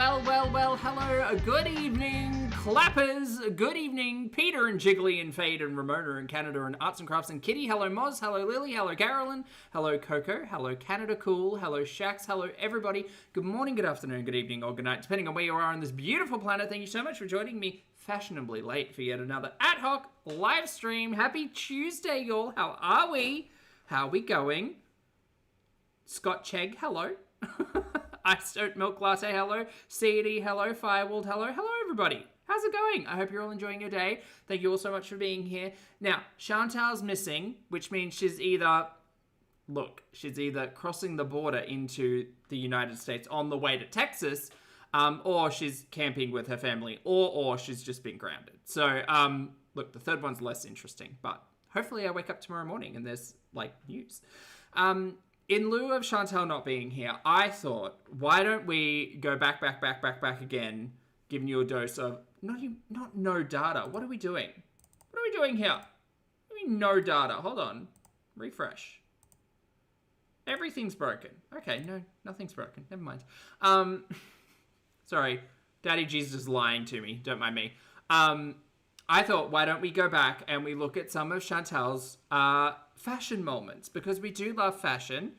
Well, hello, good evening, clappers, good evening, Peter and Jiggly and Fade and Ramona and Canada and Arts and Crafts and Kitty, hello Moz, hello Lily, hello Carolyn, hello Coco, hello Canada Cool, hello Shax, hello everybody, good morning, good afternoon, good evening, or good night, depending on where you are on this beautiful planet. Thank you so much for joining me fashionably late for yet another ad hoc live stream. Happy Tuesday, y'all. How are we? How are we going? Scott Chegg, hello. Iced Oat Milk Latte, hello. CD, hello. Firewalled, hello. Hello, everybody. How's it going? I hope you're all enjoying your day. Thank you all so much for being here. Now, Chantal's missing, which means she's either crossing the border into the United States on the way to Texas, or she's camping with her family, or she's just been grounded. So, look, the third one's less interesting, but hopefully I wake up tomorrow morning and there's, news. In lieu of Chantal not being here, I thought, why don't we go back again, giving you a dose of, not no data. What are we doing? What are we doing here? What do you mean no data? Hold on. Refresh. Everything's broken. Okay, no, nothing's broken. Never mind. Sorry. Daddy Jesus is lying to me. Don't mind me. I thought, why don't we go back and we look at some of Chantal's fashion moments, because we do love fashion.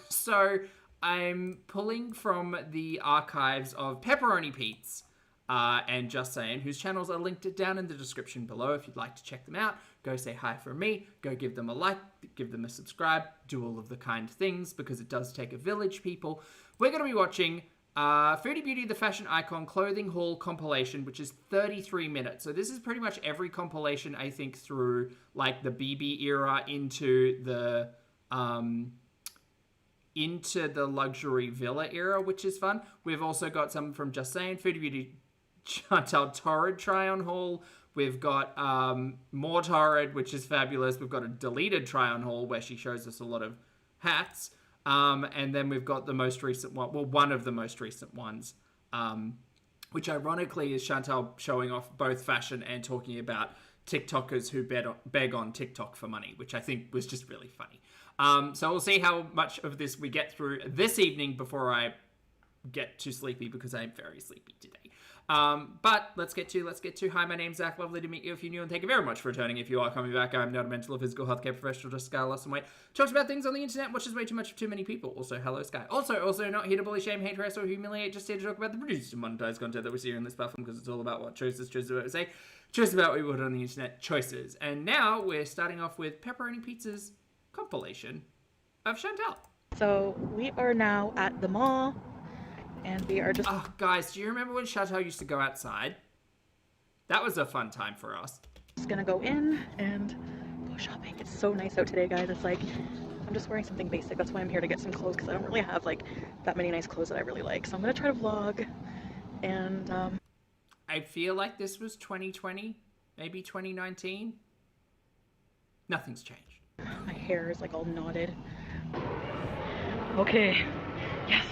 So I'm pulling from the archives of Pepperoni Pets and Just Saying, whose channels are linked down in the description below. If you'd like to check them out, go say hi from me, go give them a like, give them a subscribe, do all of the kind things, because it does take a village, people. We're going to be watching Foodie Beauty, the Fashion Icon Clothing Haul compilation, which is 33 minutes. So this is pretty much every compilation, I think, through the BB era into the luxury villa era, which is fun. We've also got some from Just Saying, Foodie Beauty, Chantal Torrid try-on haul. We've got more Torrid, which is fabulous. We've got a deleted try-on haul where she shows us a lot of hats. And then we've got the most recent one, one of the most recent ones, which ironically is Chantal showing off both fashion and talking about TikTokers who beg on TikTok for money, which I think was just really funny. So we'll see how much of this we get through this evening before I get too sleepy, because I'm very sleepy today. But let's get to, hi, my name's Zach. Lovely to meet you if you're new, and thank you very much for returning. If you are coming back, I'm not a mental or physical healthcare professional, just Sky, lost some weight, talks about things on the internet, watches way too much of too many people. Also, hello, Sky. Also not here to bully, shame, hate, harass, or humiliate, just here to talk about the produced and monetized content that we see on this platform, because it's all about what choices about what we say, choices about what we put on the internet, choices. And now we're starting off with Pepperoni Pizza's compilation of Chantal. So we are now at the mall, and we are just... Oh, guys, do you remember when Chantal used to go outside? That was a fun time for us. Just gonna go in and go shopping. It's so nice out today, guys. It's I'm just wearing something basic. That's why I'm here to get some clothes, because I don't really have that many nice clothes that I really like. So I'm gonna try to vlog, and I feel like this was 2020, maybe 2019. Nothing's changed. My hair is all knotted. Okay. Yes.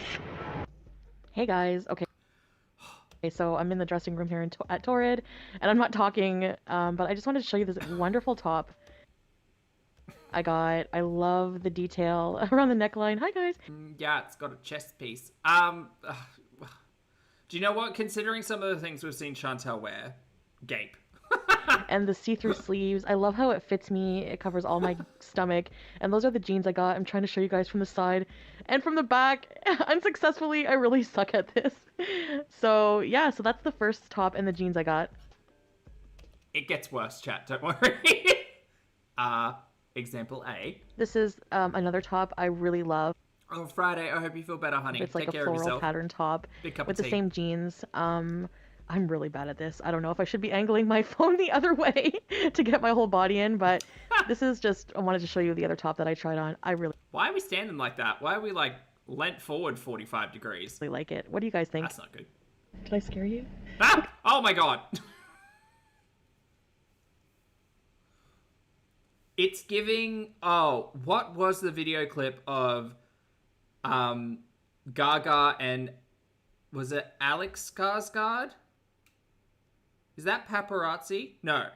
Hey guys. Okay, so I'm in the dressing room here at Torrid, and I'm not talking, but I just wanted to show you this wonderful top I got. I love the detail around the neckline. Hi guys. Yeah, it's got a chest piece. Do you know what? Considering some of the things we've seen Chantal wear, gape. And the see-through sleeves. I love how it fits me. It covers all my stomach. And those are the jeans I got. I'm trying to show you guys from the side and from the back. Unsuccessfully, I really suck at this. So yeah, so that's the first top and the jeans I got. It gets worse, chat. Don't worry. Example A. This is another top I really love. Oh, Friday. I hope you feel better, honey. It's Take a care of floral yourself. pattern top Big cup with of the tea. same jeans. I'm really bad at this. I don't know if I should be angling my phone the other way to get my whole body in, but this is just, I wanted to show you the other top that I tried on. Why are we standing like that? Why are we lent forward 45 degrees? Really like it. What do you guys think? That's not good. Did I scare you? Ah! Oh my god. It's giving, what was the video clip of Gaga and, was it Alex Skarsgård? Is that paparazzi? No.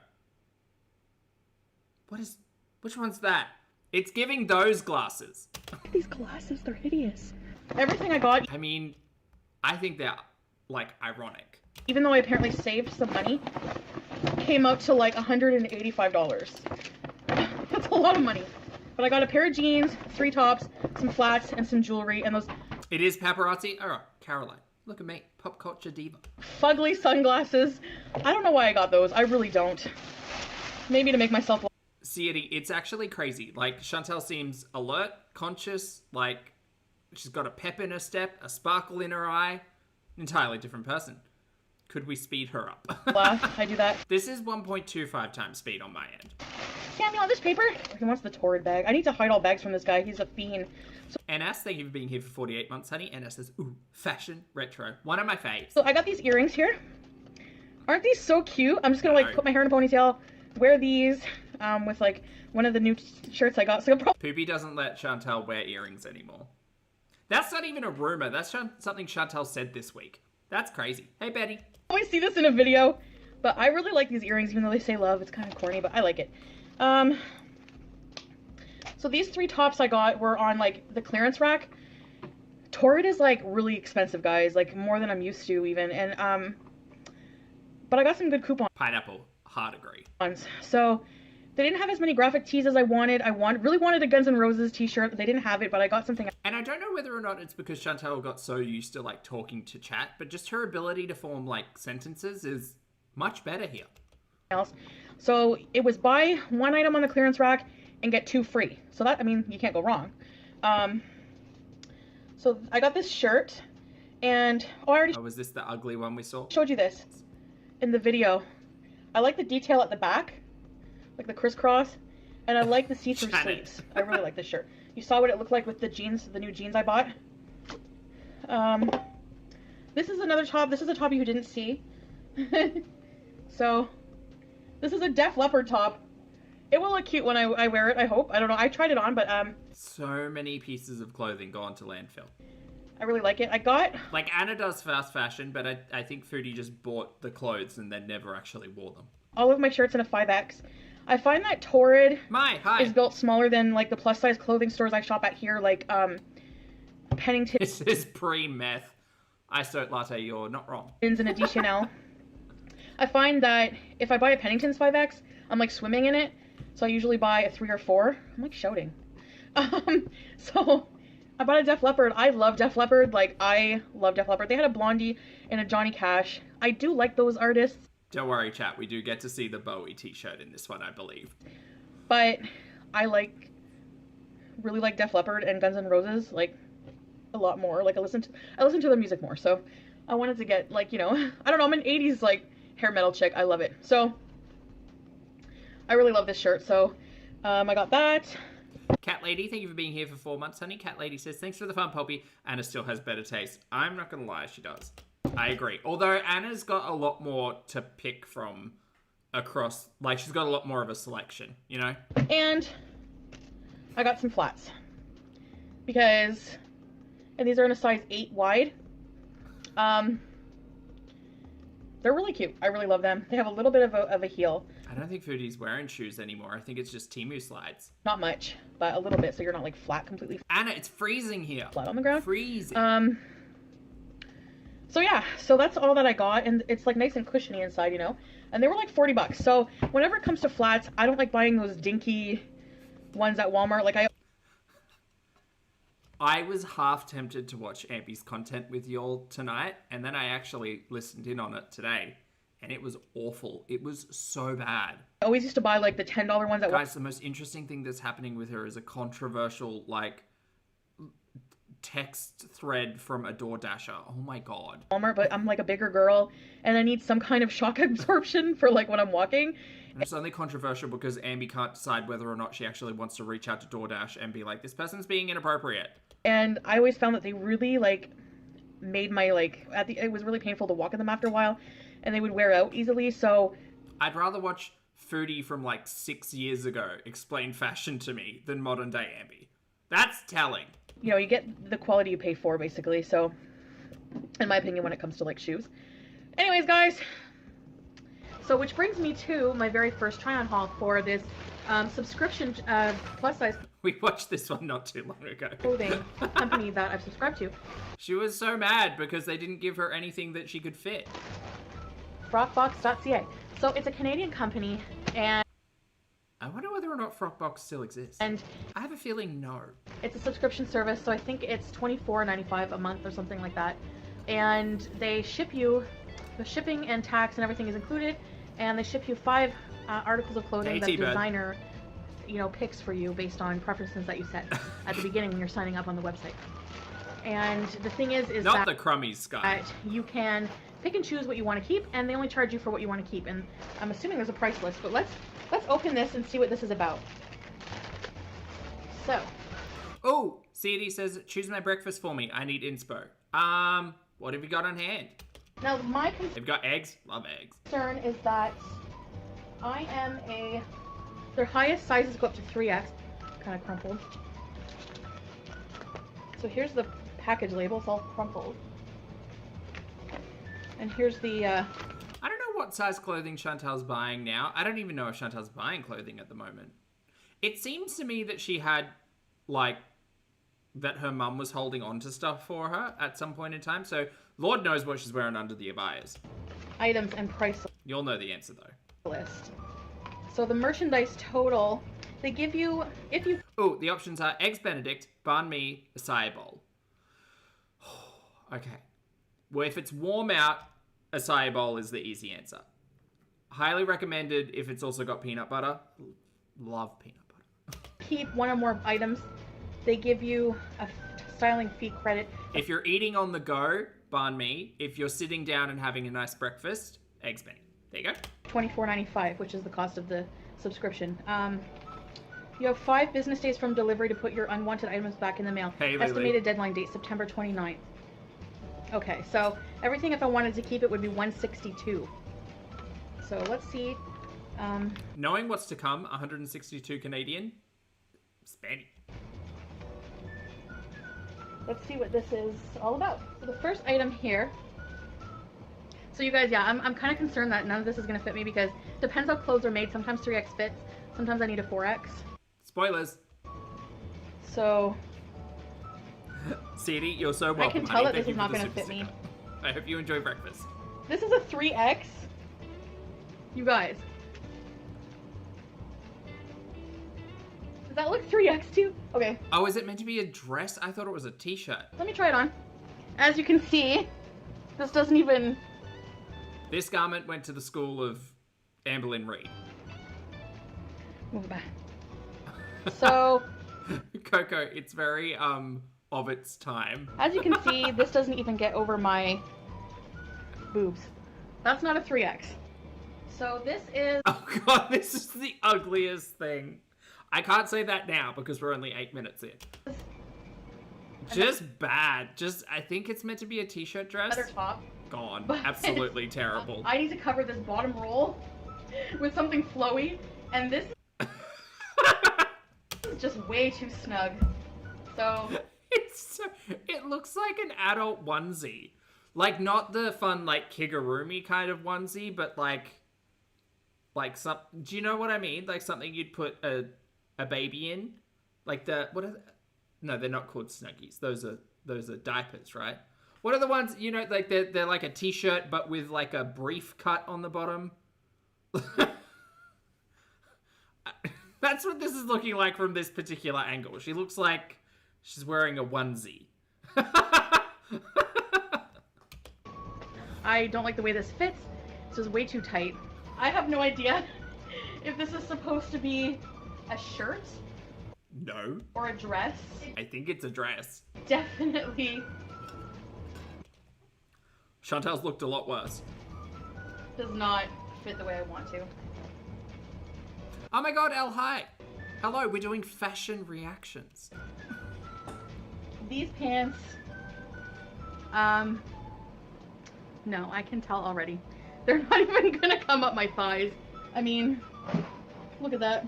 Which one's that? It's giving those glasses. These glasses, they're hideous. Everything I got. I mean, I think they're, like, ironic. Even though I apparently saved some money, came out to like $185. That's a lot of money. But I got a pair of jeans, 3 tops, some flats, and some jewelry, and those... It is paparazzi? Alright, Caroline. Look at me. Pop culture diva. Fugly sunglasses. I don't know why I got those. I really don't. Maybe to make myself... See, Eddie, it's actually crazy. Like, Chantal seems alert, conscious, like, she's got a pep in her step, a sparkle in her eye. Entirely different person. Could we speed her up? I do that. This is 1.25 times speed on my end. Sammy, on this paper? He wants the Torrid bag. I need to hide all bags from this guy. He's a fiend. So, NS, thank you for being here for 48 months, honey. NS says, ooh, fashion, retro. One of my faves. so I got these earrings here. Aren't these so cute? I'm just gonna like put my hair in a ponytail, wear these, with like one of the new shirts I got. So Poopy doesn't let Chantal wear earrings anymore. That's not even a rumor. That's something Chantal said this week. That's crazy. Hey, Betty. I always see this in a video, but I really like these earrings, even though they say love. It's kind of corny, but I like it. So these 3 tops I got were on like the clearance rack. Torrid is like really expensive, guys, like more than I'm used to even. And but I got some good coupons. Pineapple, hard agree. So they didn't have as many graphic tees as I wanted. Really wanted a Guns N' Roses t-shirt. They didn't have it, but I got something. And I don't know whether or not it's because Chantal got so used to like talking to chat, but just her ability to form like sentences is much better here. Else. So it was buy 1 item on the clearance rack and get 2 free. So that, I mean, you can't go wrong. So I got this shirt and I already was this the ugly one we saw? showed you this in the video. I like the detail at the back, like the crisscross, and I like the see-through sleeves. I really like this shirt. You saw what it looked like with the jeans, the new jeans I bought. This is another top. This is a top you didn't see. So this is a Def Leppard top. It will look cute when I wear it, I hope. I don't know. I tried it on, but so many pieces of clothing gone to landfill. I really like it. I got... Like, Anna does fast fashion, but I think Foodie just bought the clothes and then never actually wore them. all of my shirts in a 5X. I find that Torrid is built smaller than like the plus size clothing stores I shop at here, like Pennington. This is pre-meth. Isote latte, you're not wrong. And a Chanel. I find that if I buy a Pennington's 5X, I'm like swimming in it. So I usually buy a 3 or 4. I'm like shouting. So I bought a Def Leppard. I love Def Leppard. Like, I love Def Leppard. They had a Blondie and a Johnny Cash. I do like those artists. Don't worry, chat. We do get to see the Bowie t-shirt in this one, I believe. But I really like Def Leppard and Guns N' Roses, like, a lot more. Like, I listen to their music more. So I wanted to get, like, you know, I don't know, I'm an 80s, like, hair metal chick. I love it. So I really love this shirt. So I got that. Cat Lady, thank you for being here for 4 months, honey. Cat Lady says, thanks for the fun, Poppy. Anna still has better taste. I'm not going to lie, she does. I agree. Although Anna's got a lot more to pick from across, like, she's got a lot more of a selection, you know? And I got some flats. Because, and these are in a size 8 wide. They're really cute. I really love them. They have a little bit of a heel. I don't think Foodie's wearing shoes anymore. I think it's just Temu slides. Not much, but a little bit, so you're not like flat, completely Anna, it's freezing here. Flat on the ground. Freezing. So yeah, so that's all that I got, and it's like nice and cushiony inside, you know? And they were like $40. So whenever it comes to flats, I don't like buying those dinky ones at Walmart. Like I was half tempted to watch Ampy's content with y'all tonight, and then I actually listened in on it today, and it was awful. It was so bad. I always used to buy like the $10 ones at Walmart. Guys, the most interesting thing that's happening with her is a controversial, like, text thread from a DoorDasher. Oh my god. Walmart, but I'm like a bigger girl, and I need some kind of shock absorption for like when I'm walking. And it's only controversial because Amby can't decide whether or not she actually wants to reach out to DoorDash and be like, this person's being inappropriate. And I always found that they really like made my like it was really painful to walk in them after a while, and they would wear out easily. So I'd rather watch Foodie from like 6 years ago explain fashion to me than modern day Amby. That's telling. You know, you get the quality you pay for, basically. So, in my opinion, when it comes to like shoes. Anyways, guys. So, which brings me to my very first try-on haul for this subscription plus size. We watched this one not too long ago. Clothing company that I've subscribed to. She was so mad because they didn't give her anything that she could fit. Frockbox.ca. So it's a Canadian company, and I wonder whether or not Frockbox still exists. And I have a feeling no. It's a subscription service, so I think it's $24.95 a month or something like that. And they ship you, the shipping and tax and everything is included, and they ship you 5 articles of clothing that the designer, picks for you based on preferences that you set at the beginning when you're signing up on the website. And the thing is not the crummies guy. That you can pick and choose what you want to keep, and they only charge you for what you want to keep. And I'm assuming there's a price list, but let's open this and see what this is about. So. Oh, CD says, choose my breakfast for me. I need inspo. What have you got on hand? Now, they've got eggs. Love eggs. Concern is that their highest sizes go up to 3X. Kind of crumpled. So here's the package label. It's all crumpled. And here's the, I don't know what size clothing Chantal's buying now. I don't even know if Chantal's buying clothing at the moment. It seems to me that she had, that her mum was holding on to stuff for her at some point in time. So Lord knows what she's wearing under the abayas. Items and price. You'll know the answer, though. List. So the merchandise total, they give you, Oh, the options are Eggs Benedict, Banh Mi, acai bowl. Okay. Well, if it's warm out, acai bowl is the easy answer. Highly recommended if it's also got peanut butter. Love peanut butter. Keep one or more items. They give you a styling fee credit. If you're eating on the go, banh mi. If you're sitting down and having a nice breakfast, Eggs Benedict. There you go. $24.95, which is the cost of the subscription. You have 5 business days from delivery to put your unwanted items back in the mail. Hey, Estimated deadline date, September 29th. Okay, so everything, if I wanted to keep it, would be $162. So let's see. Knowing what's to come, 162 Canadian. Spenny. Let's see what this is all about. So the first item here. So you guys, yeah, I'm kind of concerned that none of this is going to fit me because it depends how clothes are made. Sometimes 3X fits. Sometimes I need a 4X. Spoilers. So. CD, you're so welcome. I can tell that this is not going to fit me. I hope you enjoy breakfast. This is a 3X. You guys. Does that look 3X too? Okay. Oh, is it meant to be a dress? I thought it was a t-shirt. Let me try it on. As you can see, this doesn't even... This garment went to the school of Amberlynn Reed. Move it back. So... Coco, it's very, of its time. As you can see, this doesn't even get over my boobs. That's not a 3X. So this is... Oh god, this is the ugliest thing. I can't say that now because we're only 8 minutes in. Just bad. I think it's meant to be a t-shirt dress. Leather top. Gone. Absolutely terrible. I need to cover this bottom roll with something flowy, and this is just way too snug. So... It looks like an adult onesie. Like, not the fun, kigurumi kind of onesie, but like some... Do you know what I mean? Like something you'd put a baby in? Like the... What are they? No, they're not called Snuggies. Those are diapers, right? What are the ones, like they're like a t-shirt, but with like a brief cut on the bottom? That's what this is looking like from this particular angle. She looks like she's wearing a onesie. I don't like the way this fits. This is way too tight. I have no idea if this is supposed to be a shirt. No. Or a dress. I think it's a dress. Definitely. Chantal's looked a lot worse. Does not fit the way I want to. Oh my god, El, hi. Hello, we're doing fashion reactions. These pants, no, I can tell already. They're not even gonna come up my thighs. I mean, look at that.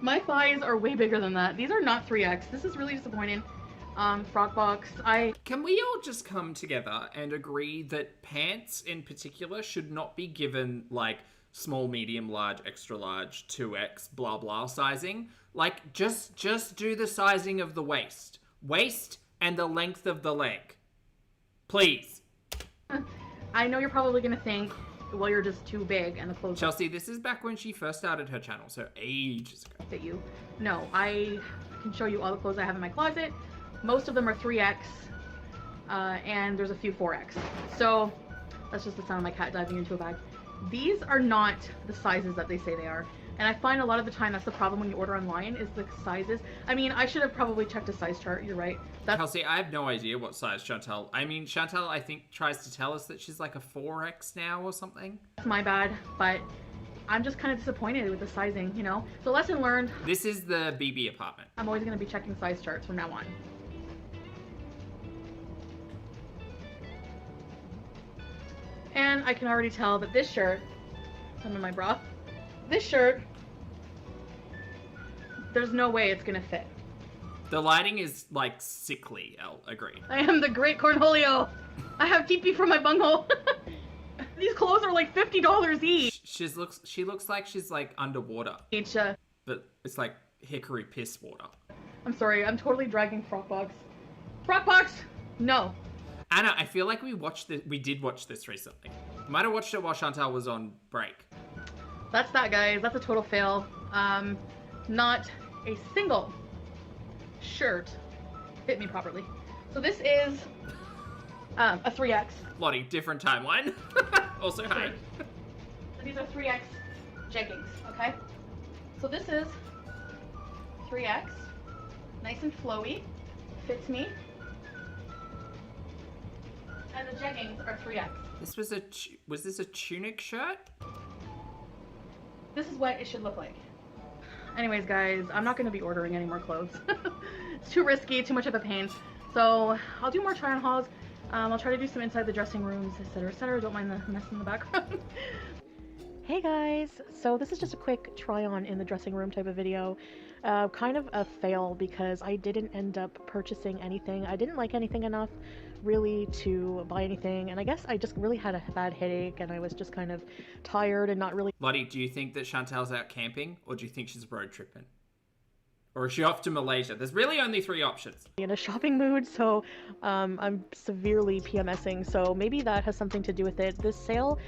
My thighs are way bigger than that. These are not 3X. This is really disappointing. Frockbox, Can we all just come together and agree that pants in particular should not be given, small, medium, large, extra large, 2X, blah, blah sizing? Like, just do the sizing of the waist. Waist and the length of the leg. Please. I know you're probably going to think, well, you're just too big and the clothes Chelsea, this is back when she first started her channel, so ages ago. fit you. No, I can show you all the clothes I have in my closet. Most of them are 3X, and there's a few 4X. So that's just the sound of my cat diving into a bag. These are not the sizes that they say they are. And I find a lot of the time that's the problem when you order online is the sizes. I mean, I should have probably checked a size chart. You're right. Kelsey, I have no idea what size Chantal... I mean, Chantal, I think, tries to tell us that she's like a 4X now or something. That's my bad, but I'm just kind of disappointed with the sizing, you know? So lesson learned. This is the BB apartment. I'm always going to be checking size charts from now on. And I can already tell that this shirt, some of my bra, this shirt, there's no way it's gonna fit. The lighting is like sickly, Elle, agreed. I am the great Cornholio. I have TP from my bunghole. These clothes are like $50 each. She looks like she's like underwater. But it's like hickory piss water. I'm sorry, I'm totally dragging Frockbox. Frockbox! No. Anna, I feel like we did watch this recently. We might have watched it while Chantal was on break. That's that, guys. That's a total fail. Not a single shirt fit me properly. So this is a 3X. Lottie, different timeline. Also, hi. So these are 3X jeggings, okay? So this is 3X. Nice and flowy. Fits me. And the jeggings are 3X. This was this a tunic shirt? This is what it should look like. Anyways, guys, I'm not going to be ordering any more clothes. It's too risky, too much of a pain. So I'll do more try-on hauls. I'll try to do some inside the dressing rooms, etc., etc. Don't mind the mess in the background. Hey guys, so this is just a quick try-on in the dressing room type of video. Kind of a fail because I didn't end up purchasing anything. I didn't like anything enough really to buy anything, and I guess I just really had a bad headache and I was just kind of tired and not really... Lottie, do you think that Chantal's out camping, or do you think she's road tripping? Or is she off to Malaysia? There's really only 3 options. In a shopping mood, so I'm severely PMSing, so maybe that has something to do with it. This sale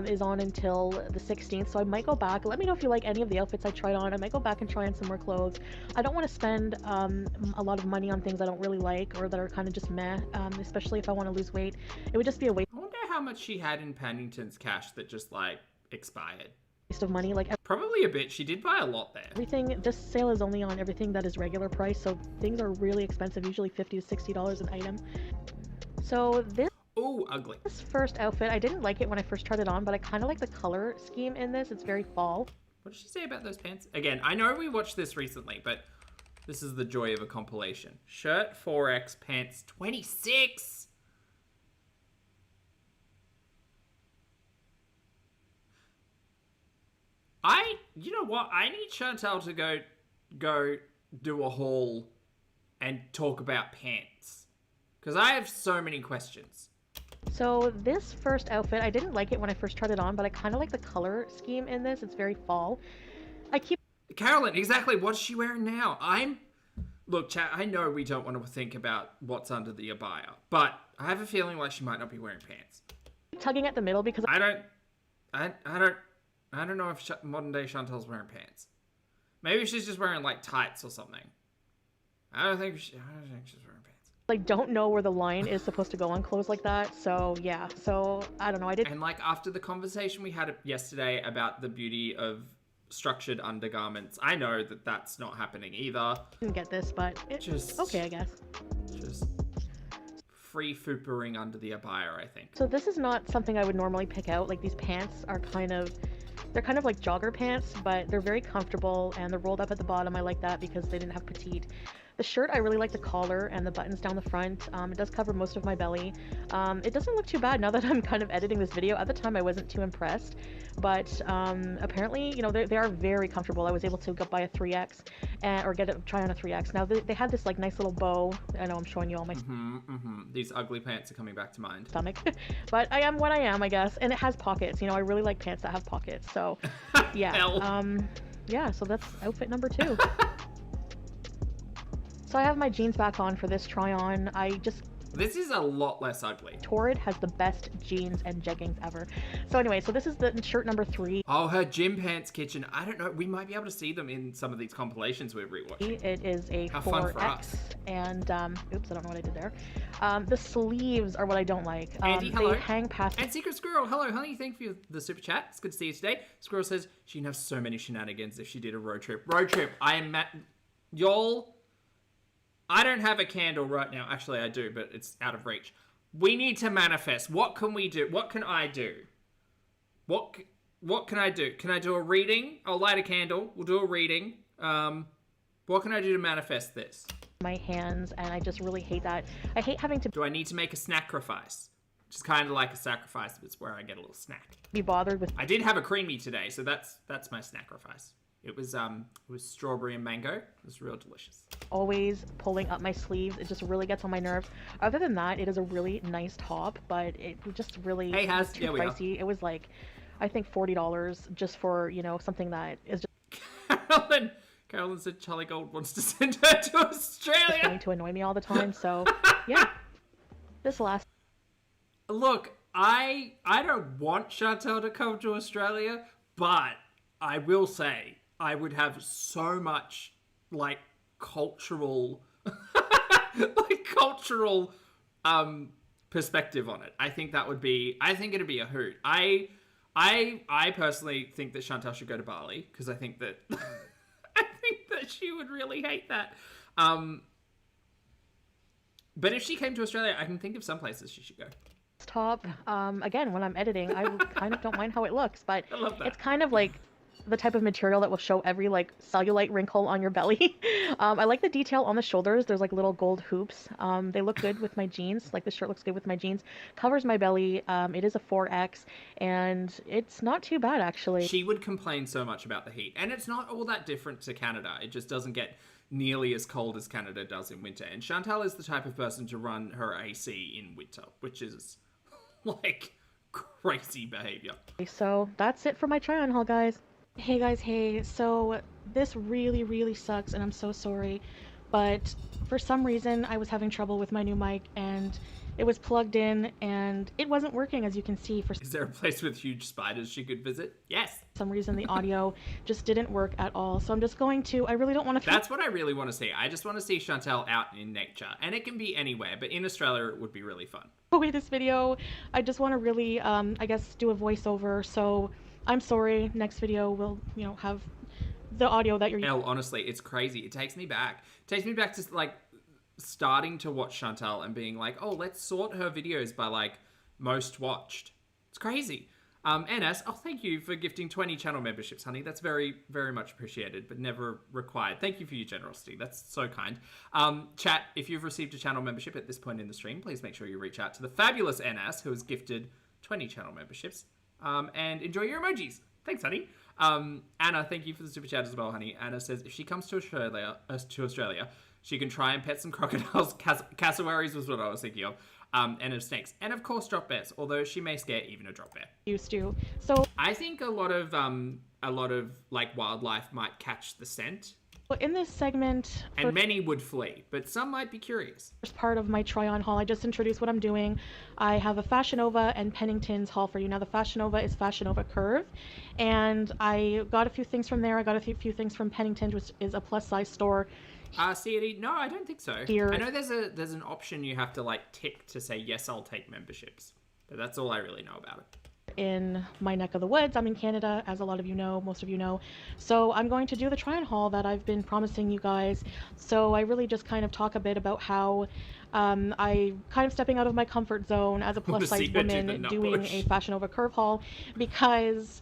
is on until the 16th, so I might go back. Let me know if you like any of the outfits I tried on. I might go back and try on some more clothes. I don't want to spend a lot of money on things I don't really like or that are kind of just meh, especially if I want to lose weight. It would just be a waste I wonder how much she had in Pennington's cash that just, like, expired. of money. Like, probably a bit. She did buy a lot there. everything, this sale is only on everything that is regular price, so things are really expensive, usually $50 to $60 an item. So this Ooh, ugly. This first outfit, I didn't like it when I first tried it on, but I kind of like the color scheme in this. It's very fall. What did she say about those pants? Again, I know we watched this recently, but this is the joy of a compilation. Shirt 4X, pants 26. You know what? I need Chantal to go do a haul and talk about pants. Because I have so many questions. So this first outfit, I didn't like it when I first tried it on, but I kind of like the color scheme in this. It's very fall. Carolyn, exactly. What's she wearing now? Look, chat, I know we don't want to think about what's under the abaya, but I have a feeling like she might not be wearing pants. Tugging at the middle because I don't know if modern day Chantal's wearing pants. Maybe she's just wearing like tights or something. I don't think she's wearing pants. I don't know where the line is supposed to go on clothes like that. So yeah, so I don't know. And like after the conversation we had yesterday about the beauty of structured undergarments, I know that that's not happening either. Didn't get this, but it's just okay, I guess. Just free foopering under the abaya, I think. So this is not something I would normally pick out. Like these pants are they're kind of like jogger pants, but they're very comfortable and they're rolled up at the bottom. I like that because they didn't have petite. The shirt, I really like the collar and the buttons down the front. It does cover most of my belly. It doesn't look too bad now that I'm kind of editing this video. At the time, I wasn't too impressed, but apparently, you know, they are very comfortable. I was able to go buy a 3X or try on a 3X. Now they had this like nice little bow. I know I'm showing you all my These ugly pants are coming back to mind. Stomach, but I am what I am, I guess, and it has pockets. You know, I really like pants that have pockets. So, yeah, yeah. So that's outfit number 2. So I have my jeans back on for this try on. This is a lot less ugly. Torrid has the best jeans and jeggings ever. So anyway, so this is the shirt number 3. Oh, her gym pants kitchen. I don't know. We might be able to see them in some of these compilations we're rewatching. It is a How 4X. fun for us. And, oops, I don't know what I did there. The sleeves are what I don't like. Andy, hello. They hang past... And Secret Squirrel, hello, honey. Thank you for the super chat. It's good to see you today. Squirrel says she'd have so many shenanigans if she did a road trip. Road trip. I am... Y'all... I don't have a candle right now. Actually, I do, but it's out of reach. We need to manifest. What can we do? What can I do? What can I do? Can I do a reading? I'll light a candle. We'll do a reading. What can I do to manifest this? My hands, and I just really hate that. I hate having to... Do I need to make a sacrifice? Which is kind of like a sacrifice, but it's where I get a little snack. Be bothered with... I did have a creamy today, so that's my sacrifice. It was strawberry and mango. It was real delicious. Always pulling up my sleeves. It just really gets on my nerves. Other than that, it is a really nice top, but it just really hey, Haz. too pricey. It was like, I think $40 just for, you know, something that is just... Carolyn said Charlie Gold wants to send her to Australia. going to annoy me all the time, so yeah. This last... Look, I don't want Chantal to come to Australia, but I will say I would have so much like cultural perspective on it. I think it'd be a hoot. I personally think that Chantal should go to Bali because I think that she would really hate that. But if she came to Australia, I can think of some places she should go. Top, again, when I'm editing, I kind of don't mind how it looks, but I love that. It's kind of like the type of material that will show every like cellulite wrinkle on your belly. I like the detail on the shoulders. There's like little gold hoops. They look good with my jeans. Like the shirt looks good with my jeans. Covers my belly. It is a 4X and it's not too bad actually. She would complain so much about the heat, and it's not all that different to Canada. It just doesn't get nearly as cold as Canada does in winter. And Chantal is the type of person to run her AC in winter, which is like crazy behavior. So that's it for my try on haul, guys. Hey guys, hey, so this really sucks and I'm so sorry, but for some reason I was having trouble with my new mic and it was plugged in and it wasn't working, as you can see. Is there a place with huge spiders she could visit? Yes. For some reason the audio just didn't work at all, so I'm just going to, I really don't want to... That's what I really want to see. I just want to see Chantal out in nature, and it can be anywhere, but in Australia it would be really fun. Away this video, I just want to really, I guess, do a voiceover, so I'm sorry. Next video will, you know, have the audio that you're... Hell, honestly, it's crazy. It takes me back. It takes me back to, like, starting to watch Chantal and being like, oh, let's sort her videos by, like, most watched. It's crazy. NS, oh, thank you for gifting 20 channel memberships, honey. That's very, very much appreciated, but never required. Thank you for your generosity. That's so kind. Chat, if you've received a channel membership at this point in the stream, please make sure you reach out to the fabulous NS, who has gifted 20 channel memberships. And enjoy your emojis. Thanks, honey. Anna, thank you for the super chat as well, honey. Anna says if she comes to Australia, she can try and pet some crocodiles. Cassowaries was what I was thinking of. And of snakes, and of course drop bears. Although she may scare even a drop bear. Used to. So I think a lot of like wildlife might catch the scent. In this segment, and many would flee, but some might be curious. First part of my try on haul, I just introduced what I'm doing. I have a Fashionable and Pennington's haul for you. Now the Fashionable is Fashionable Curve, and I got a few things from there. I got a few things from Pennington, which is a plus size store. CD? No, I don't think so. Here. I know there's an option you have to like tick to say yes, I'll take memberships, but that's all I really know about it. In my neck of the woods. I'm in Canada, as a lot of you know, most of you know. So I'm going to do the try and haul that I've been promising you guys. So I really just kind of talk a bit about how I kind of stepping out of my comfort zone as a plus size woman doing a Fashionable Curve haul, because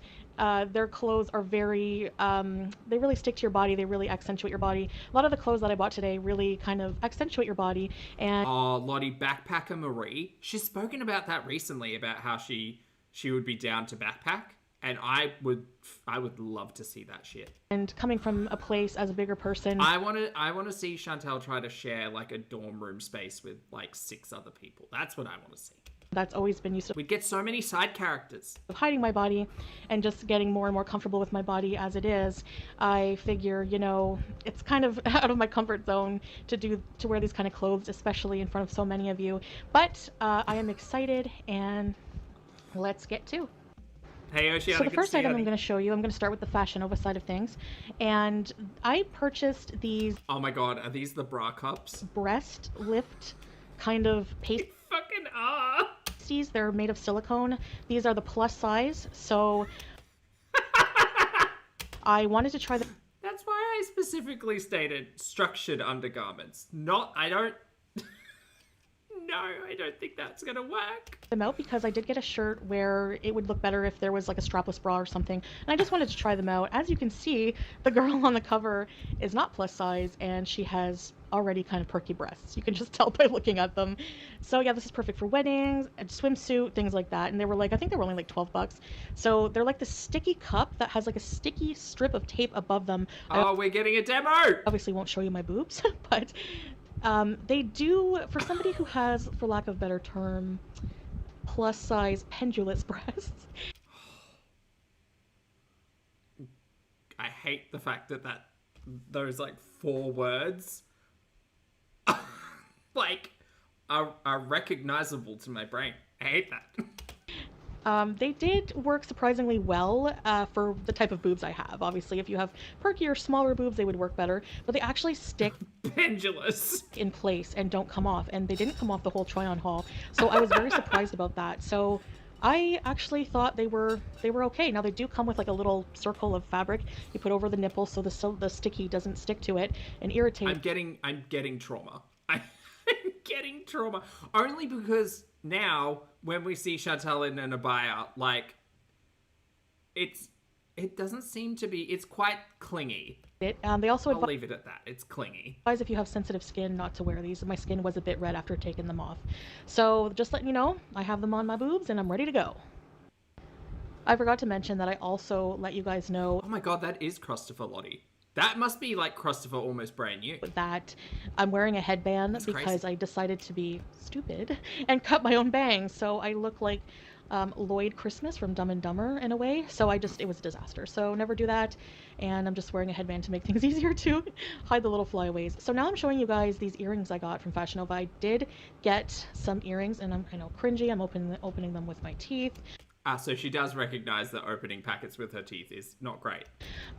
their clothes are very, they really stick to your body. They really accentuate your body. A lot of the clothes that I bought today really kind of accentuate your body. And Lottie Backpacker Marie, she's spoken about that recently, about how she would be down to backpack, and I would love to see that shit. And coming from a place as a bigger person, I want to see Chantal try to share like a dorm room space with like 6 other people. That's what I want to see. that's always been used to We'd get so many side characters. hiding my body and just getting more and more comfortable with my body as it is. I figure, you know, it's kind of out of my comfort zone to wear these kind of clothes, especially in front of so many of you. But I am excited, and let's get to. Hey, Oceana, So the first item I'm going to show you, I'm going to start with the Fashionable side of things. And I purchased these Oh my god, are these the bra cups? breast lift kind of pasties. They fucking are. They're made of silicone. These are the plus size, so I wanted to try them. That's why I specifically stated structured undergarments. I don't think that's gonna work. Them out because I did get a shirt where it would look better if there was like a strapless bra or something, and I just wanted to try them out. As you can see, the girl on the cover is not plus size, and she has already kind of perky breasts. You can just tell by looking at them. So yeah, this is perfect for weddings, a swimsuit, things like that. And they were like, I think they were only like $12. So they're like this sticky cup that has like a sticky strip of tape above them. Oh, we're getting a demo! Obviously won't show you my boobs, but they do, for somebody who has, for lack of a better term, plus size pendulous breasts. I hate the fact that those like 4 words like are recognizable to my brain. I hate that. They did work surprisingly well for the type of boobs I have. Obviously, if you have perkier, smaller boobs, they would work better. But they actually stick Pendulous in place and don't come off. And they didn't come off the whole try-on haul. So I was very surprised about that. So I actually thought they were okay. Now they do come with like a little circle of fabric you put over the nipple so the sticky doesn't stick to it and irritate. I'm getting trauma. I'm getting trauma only because now when we see Chantal in an abaya, like it doesn't seem to be. It's quite clingy. They also I'll leave it at that. It's clingy. Advise if you have sensitive skin not to wear these. My skin was a bit red after taking them off. So just letting you know, I have them on my boobs and I'm ready to go. I forgot to mention that I also let you guys know. Oh my god, that is Christopher Lottie. That must be like Christopher almost brand new. That I'm wearing a headband That's because crazy. I decided to be stupid and cut my own bangs. So I look like Lloyd Christmas from Dumb and Dumber in a way. So it was a disaster. So never do that. And I'm just wearing a headband to make things easier to hide the little flyaways. So now I'm showing you guys these earrings I got from Fashionable. I did get some earrings and I know cringy. I'm opening them with my teeth. So she does recognize that opening packets with her teeth is not great.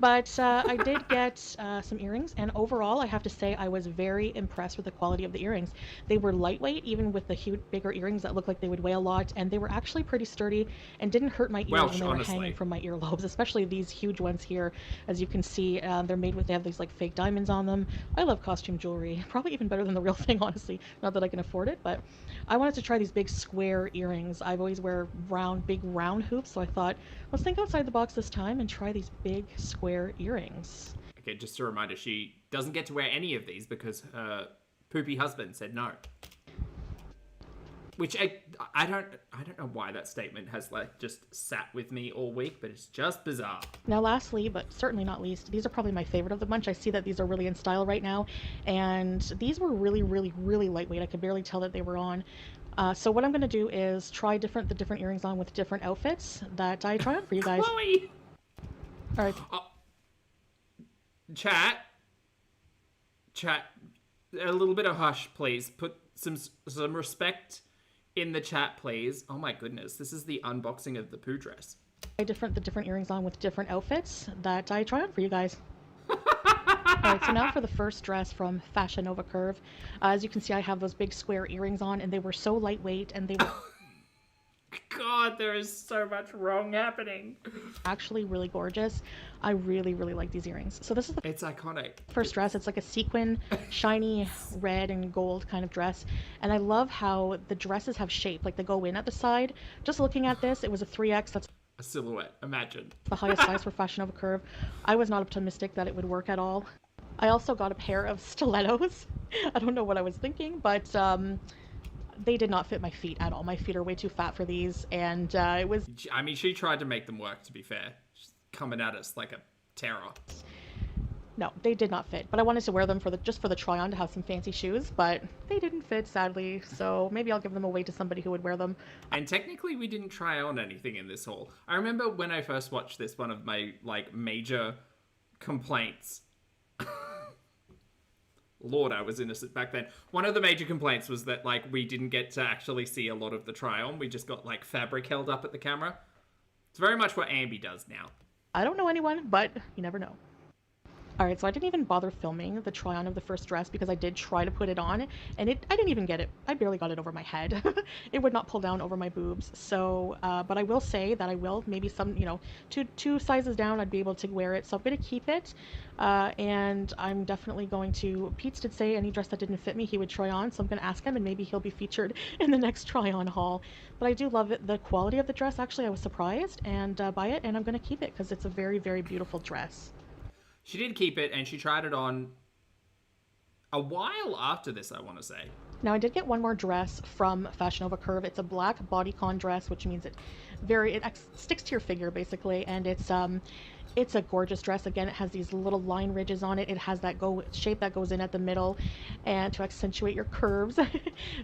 But I did get some earrings, and overall, I have to say I was very impressed with the quality of the earrings. They were lightweight, even with the huge, bigger earrings that looked like they would weigh a lot, and they were actually pretty sturdy and didn't hurt my ears when they were hanging from my earlobes, especially these huge ones here. As you can see, they have these like fake diamonds on them. I love costume jewelry, probably even better than the real thing, honestly. Not that I can afford it, but I wanted to try these big square earrings. I've always wear big round hoops, so I thought, let's think outside the box this time and try these big square earrings. Okay, just a reminder, she doesn't get to wear any of these because her poopy husband said no. Which I don't know why that statement has like just sat with me all week, but it's just bizarre. Now lastly, but certainly not least, these are probably my favorite of the bunch. I see that these are really in style right now, and these were really, really, really lightweight. I could barely tell that they were on. So what I'm going to do is try the different earrings on with different outfits that I try on for you guys. Chloe! All right. Chat, a little bit of hush, please. Put some respect in the chat, please. Oh my goodness, this is the unboxing of the poo dress. The different earrings on with different outfits that I try on for you guys. Alright, so now for the first dress from Fashionable Curve. As you can see, I have those big square earrings on, and they were so lightweight, and they were... God, there is so much wrong happening. Actually really gorgeous. I really, really like these earrings. So this is the... It's iconic. First dress. It's like a sequin, shiny red and gold kind of dress. And I love how the dresses have shape, like they go in at the side. Just looking at this, it was a 3X. That's a silhouette, imagine. The highest size for Fashionable Curve. I was not optimistic that it would work at all. I also got a pair of stilettos. I don't know what I was thinking, but they did not fit my feet at all. My feet are way too fat for these, and it was... I mean, she tried to make them work, to be fair. She's coming at us like a terror. No, they did not fit, but I wanted to wear them for the just for the try on to have some fancy shoes, but they didn't fit sadly. So maybe I'll give them away to somebody who would wear them. And technically, we didn't try on anything in this haul. I remember when I first watched this, one of my like major complaints. Lord, I was innocent back then. One of the major complaints was that like we didn't get to actually see a lot of the try on. We just got like fabric held up at the camera. It's very much what Ambi does now. I don't know anyone, but you never know. Alright, so I didn't even bother filming the try-on of the first dress because I did try to put it on, and I didn't even get it. I barely got it over my head. It would not pull down over my boobs. So, but I will say that I will, maybe some, you know, two sizes down, I'd be able to wear it. So I'm going to keep it, and I'm definitely going to, Pete did say any dress that didn't fit me, he would try on, so I'm going to ask him, and maybe he'll be featured in the next try-on haul. But I do love it, the quality of the dress. Actually, I was surprised and by it, and I'm going to keep it because it's a very, very beautiful dress. She did keep it, and she tried it on a while after this, I want to say. Now, I did get one more dress from Fashionable Curve. It's a black bodycon dress, which means it sticks to your figure, basically, and it's a gorgeous dress. Again, it has these little line ridges on it. It has that shape that goes in at the middle and to accentuate your curves.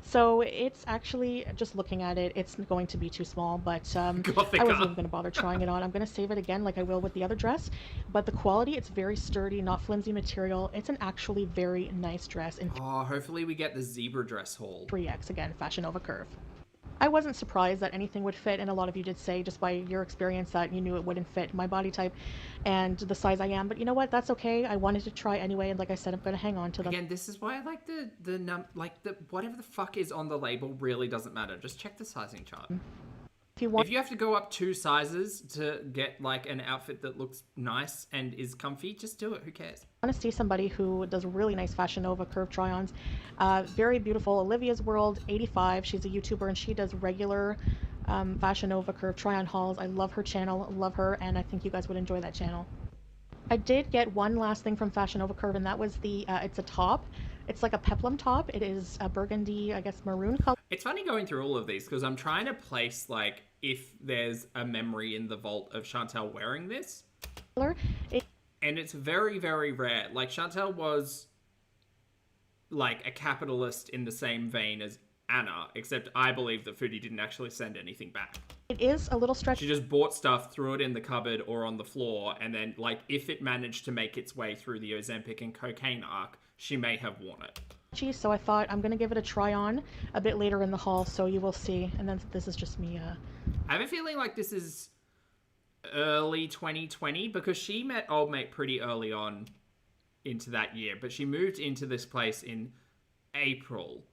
So it's actually, just looking at it, it's going to be too small, but I wasn't even going to bother trying it on. I'm going to save it again like I will with the other dress. But the quality, it's very sturdy, not flimsy material. It's an actually very nice dress. Oh, hopefully we get the zebra dress haul. 3X, again, Fashion Nova Curve. I wasn't surprised that anything would fit, and a lot of you did say, just by your experience, that you knew it wouldn't fit my body type and the size I am. But you know what? That's okay. I wanted to try anyway, and like I said, I'm going to hang on to them. Again, this is why I like the whatever the fuck is on the label really doesn't matter. Just check the sizing chart. If you have to go up 2 sizes to get like an outfit that looks nice and is comfy, just do it. Who cares? I want to see somebody who does really nice Fashion Nova Curve try-ons. Very beautiful. Olivia's World 85. She's a YouTuber and she does regular Fashion Nova Curve try-on hauls. I love her channel, love her, and I think you guys would enjoy that channel. I did get one last thing from Fashion Nova Curve, and that was it's a top. It's like a peplum top. It is a burgundy, I guess, maroon color. It's funny going through all of these because I'm trying to place like if there's a memory in the vault of Chantel wearing this. And it's very, very rare. Like, Chantel was like a capitalist in the same vein as Anna, except I believe that Foodie didn't actually send anything back. It is a little stretchy. She just bought stuff, threw it in the cupboard or on the floor, and then, like, if it managed to make its way through the Ozempic and cocaine arc, she may have worn it. So I thought I'm going to give it a try on a bit later in the haul, so you will see. And then this is just me. I have a feeling like this is early 2020 because she met old mate pretty early on into that year, but she moved into this place in April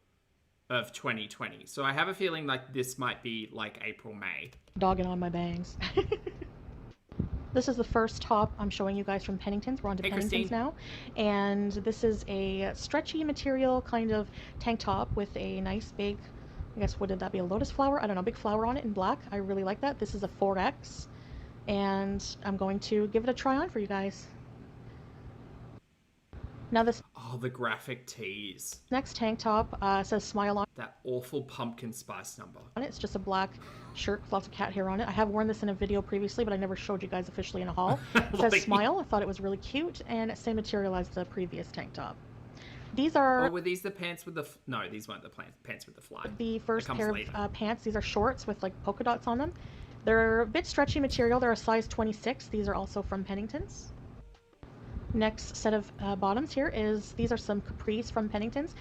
of 2020. So I have a feeling like this might be like April, May. Dogging on my bangs. This is the first top I'm showing you guys from Pennington's. We're on to Pennington's now. And this is a stretchy material kind of tank top with a nice big, I guess, what did that be? A lotus flower? I don't know, big flower on it in black. I really like that. This is a 4X. And I'm going to give it a try on for you guys. Now this... Oh, the graphic tees. Next tank top says smile on. That awful pumpkin spice number. It's just a black shirt with lots of cat hair on it. I have worn this in a video previously, but I never showed you guys officially in a haul. It says smile. I thought it was really cute, and same material as the previous tank top. These are... Oh, were these the pants with the... No, these weren't the pants with the fly. The first pair of pants. These are shorts with like polka dots on them. They're a bit stretchy material. They're a size 26. These are also from Pennington's. Next set of bottoms here is... These are some capris from Pennington's.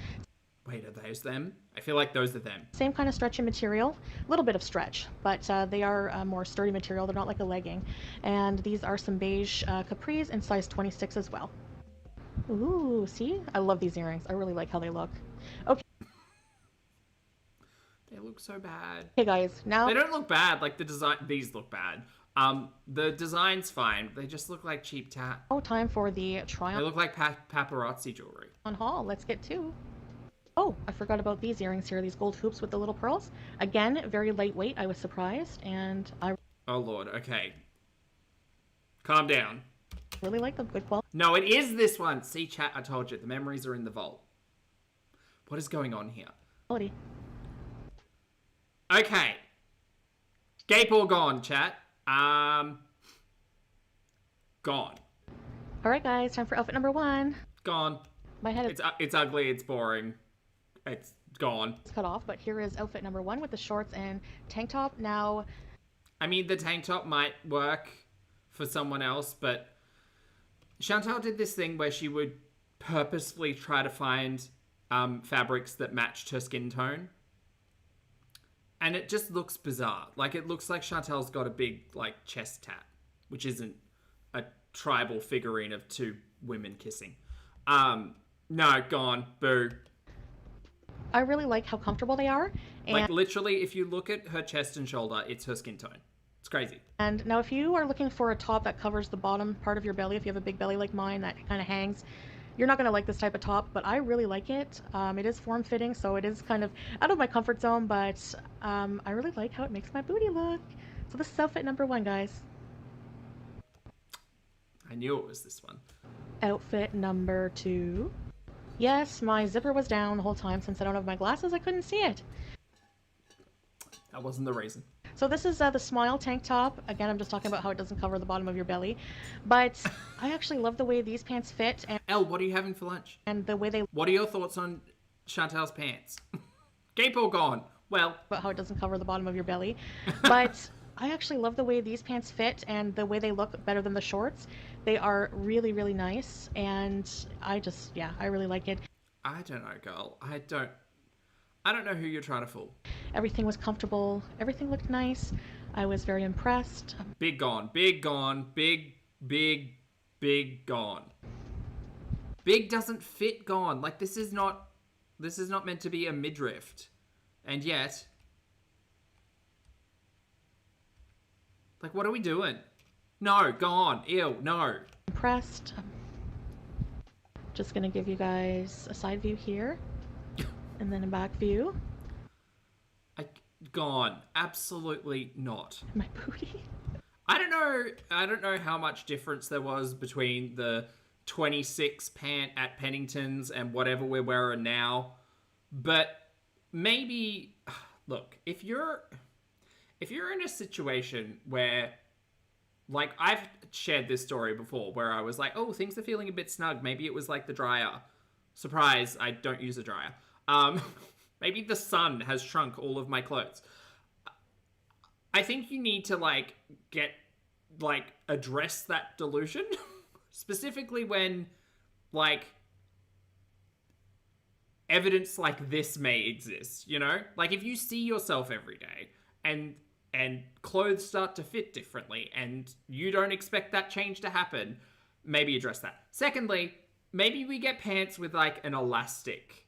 Wait, are those them? I feel like those are them. Same kind of stretchy material. A little bit of stretch, but they are more sturdy material. They're not like a legging. And these are some beige capris in size 26 as well. Ooh, see? I love these earrings. I really like how they look. Okay. They look so bad. Hey guys, now... They don't look bad. Like, the design... These look bad. The design's fine. They just look like cheap tat. Oh, time for the try-on. They look like paparazzi jewelry. On haul. Let's get to... Oh, I forgot about these earrings here. These gold hoops with the little pearls. Again, very lightweight. I was surprised, and I... Oh, Lord. Okay. Calm down. Really like them. Good quality. No, it is this one. See, chat, I told you. The memories are in the vault. What is going on here? Quality. Okay. Gape or gone, chat? Gone. All right, guys, time for outfit number 1. Gone. My head is It's ugly, it's boring. It's gone. cut off, but here is outfit number 1 with the shorts and tank top. Now, I mean, the tank top might work for someone else, but Chantal did this thing where she would purposefully try to find fabrics that matched her skin tone. And it just looks bizarre. Like, it looks like Chantal's got a big, like, chest tat, which isn't a tribal figurine of 2 women kissing. No, gone. Boo. I really like how comfortable they are. And, Like, literally, if you look at her chest and shoulder, it's her skin tone. It's crazy. and now if you are looking for a top that covers the bottom part of your belly, if you have a big belly like mine that kind of hangs, you're not going to like this type of top, but I really like it. It is form-fitting, so it is kind of out of my comfort zone, but I really like how it makes my booty look. So this is outfit number 1, guys. I knew it was this one. Outfit number 2. Yes, my zipper was down the whole time. Since I don't have my glasses, I couldn't see it. That wasn't the reason. So this is the smile tank top. Again, I'm just talking about how it doesn't cover the bottom of your belly. But I actually love the way these pants fit Elle, what are you having for lunch? and the way they What are your thoughts on Chantal's pants? Gape or gone? Well, about how it doesn't cover the bottom of your belly. But I actually love the way these pants fit and the way they look better than the shorts. They are really, really nice. And I really like it. I don't know, girl. I don't know who you're trying to fool. Everything was comfortable. Everything looked nice. I was very impressed. Big gone. Big gone. Big gone. Big doesn't fit gone. Like, this is not meant to be a midriff. And yet, like, what are we doing? No, gone. Ew, no. Impressed. Just gonna give you guys a side view here. And then a back view. Gone. Absolutely not. My booty. I don't know how much difference there was between the 26 pant at Pennington's and whatever we're wearing now. But maybe, look, if you're in a situation where, like, I've shared this story before where I was like, oh, things are feeling a bit snug. Maybe it was like the dryer. Surprise, I don't use a dryer. Maybe the sun has shrunk all of my clothes. I think you need to, address that delusion. Specifically when, evidence like this may exist, you know? Like, if you see yourself every day and clothes start to fit differently and you don't expect that change to happen, maybe address that. Secondly, maybe we get pants with, an elastic.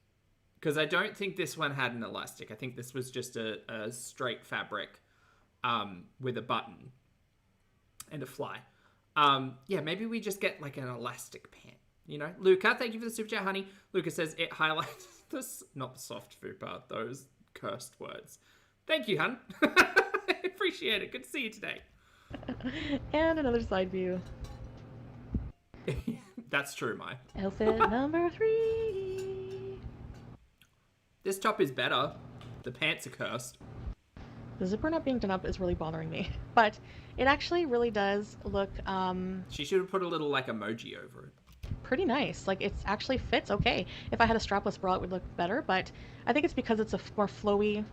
Because I don't think this one had an elastic. I think this was just a straight fabric with a button and a fly. Maybe we just get, an elastic pant, you know? Luca, thank you for the super chat, honey. Luca says it highlights this, not the soft fupa, those cursed words. Thank you, hun. I appreciate it. Good to see you today. And another side view. That's true, Mai. Outfit number 3. This top is better. The pants are cursed. The zipper not being done up is really bothering me. But it actually really does look She should have put a little, emoji over it. pretty nice. Like, it actually fits okay. If I had a strapless bra, it would look better. But I think it's because it's a more flowy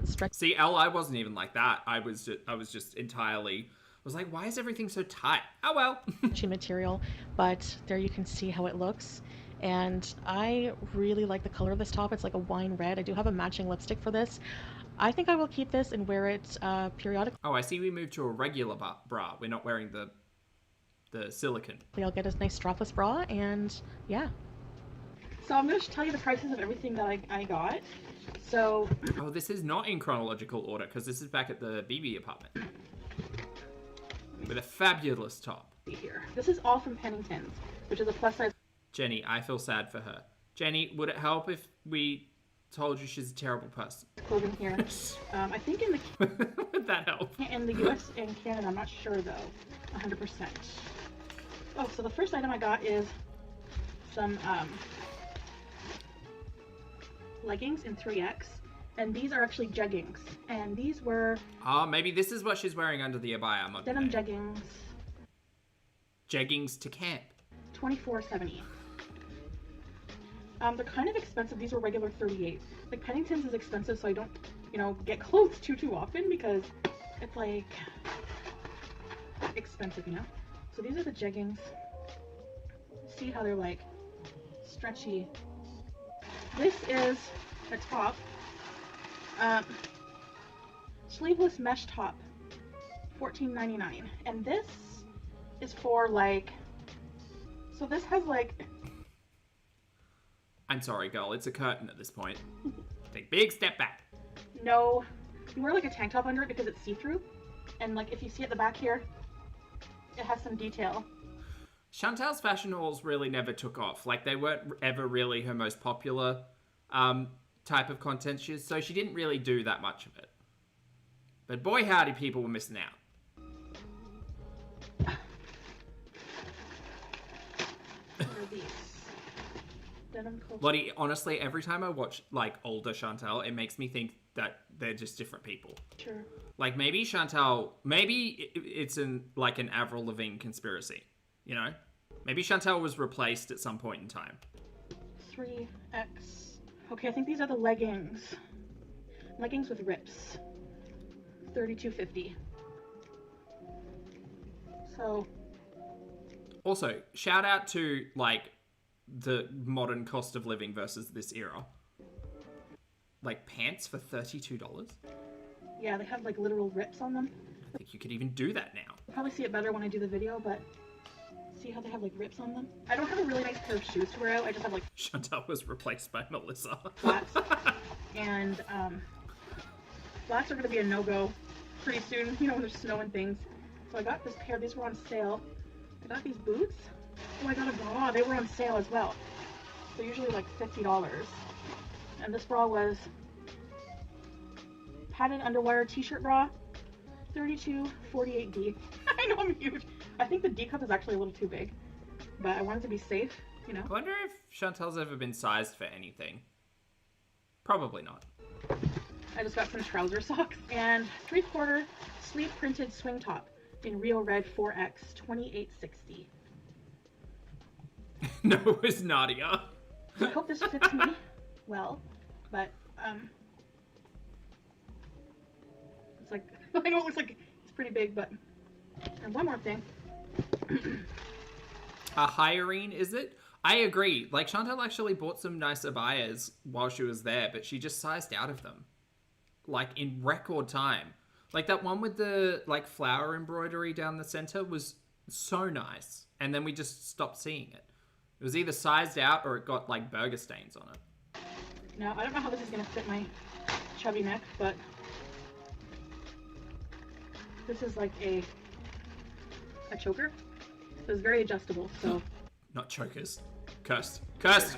stretch. See, Elle, I wasn't even like that. I was just entirely... I was like, why is everything so tight? Oh, well. material. But there you can see how it looks. And I really like the color of this top. It's like a wine red. I do have a matching lipstick for this. I think I will keep this and wear it periodically. Oh, I see we moved to a regular bra. We're not wearing the silicone. I'll get a nice strapless bra and yeah. So I'm going to tell you the prices of everything that I got. So... Oh, this is not in chronological order because this is back at the BB apartment. With a fabulous top. Here. This is all from Pennington's, which is a plus size... Jenny, I feel sad for her. Jenny, would it help if we told you she's a terrible person? Clothing here. I think in the... Would that help? In the US and Canada, I'm not sure though. 100%. Oh, so the first item I got is some leggings in 3X. And these are actually jeggings. And these were... Oh, maybe this is what she's wearing under the abaya. Denim jeggings. Jeggings to camp. $24.70. They're kind of expensive. These were regular $38. Like Pennington's is expensive, so I don't, you know, get clothes too often because it's like expensive, you know. So these are the jeggings. See how they're like stretchy. This is a top, sleeveless mesh top, $14.99, and this is for like, so this has like, I'm sorry, girl, it's a curtain at this point. Take a big step back. no, you wear like a tank top under it because it's see-through, and like if you see at the back here, it has some detail. Chantal's fashion hauls really never took off. Like, they weren't ever really her most popular type of content, so she didn't really do that much of it. But boy howdy, people were missing out. What are these? Denim coat. Lottie, honestly, every time I watch, like, older Chantal, it makes me think that they're just different people. Sure. Like, maybe Chantal, maybe it's like an Avril Lavigne conspiracy, you know? Maybe Chantal was replaced at some point in time. 3X. Okay, I think these are the leggings. Leggings with rips. $32.50. So. Also, shout out to, like, the modern cost of living versus this era. Like, pants for $32? Yeah, they have like literal rips on them. I think you could even do that now. You'll probably see it better when I do the video, but see how they have like rips on them? I don't have a really nice pair of shoes to wear out. I just have like Chantal was replaced by Melissa. flats. And flats are going to be a no-go pretty soon, you know, when there's snow and things. So I got this pair. These were on sale. I got these boots. Oh, I got a bra. They were on sale as well. So usually like $50. And this bra was padded underwire t-shirt bra, $32.48D. I know I'm huge. I think the D cup is actually a little too big, but I wanted to be safe, you know. I wonder if Chantal's ever been sized for anything. Probably not. I just got some trouser socks and 3/4 sleeve printed swing top in Rio Red 4X, $28.60. No, it was Nadia. I hope this fits me well, but it's like, I know it looks like it's pretty big, but, and one more thing. A hiring, is it? I agree. Like, Chantal actually bought some nice abayas while she was there, but she just sized out of them. Like, in record time. Like, that one with the, like, flower embroidery down the center was so nice. And then we just stopped seeing it. It was either sized out or it got, like, burger stains on it. Now, I don't know how this is going to fit my chubby neck, but this is like a choker. So it's very adjustable, so. Not chokers. Cursed. Cursed!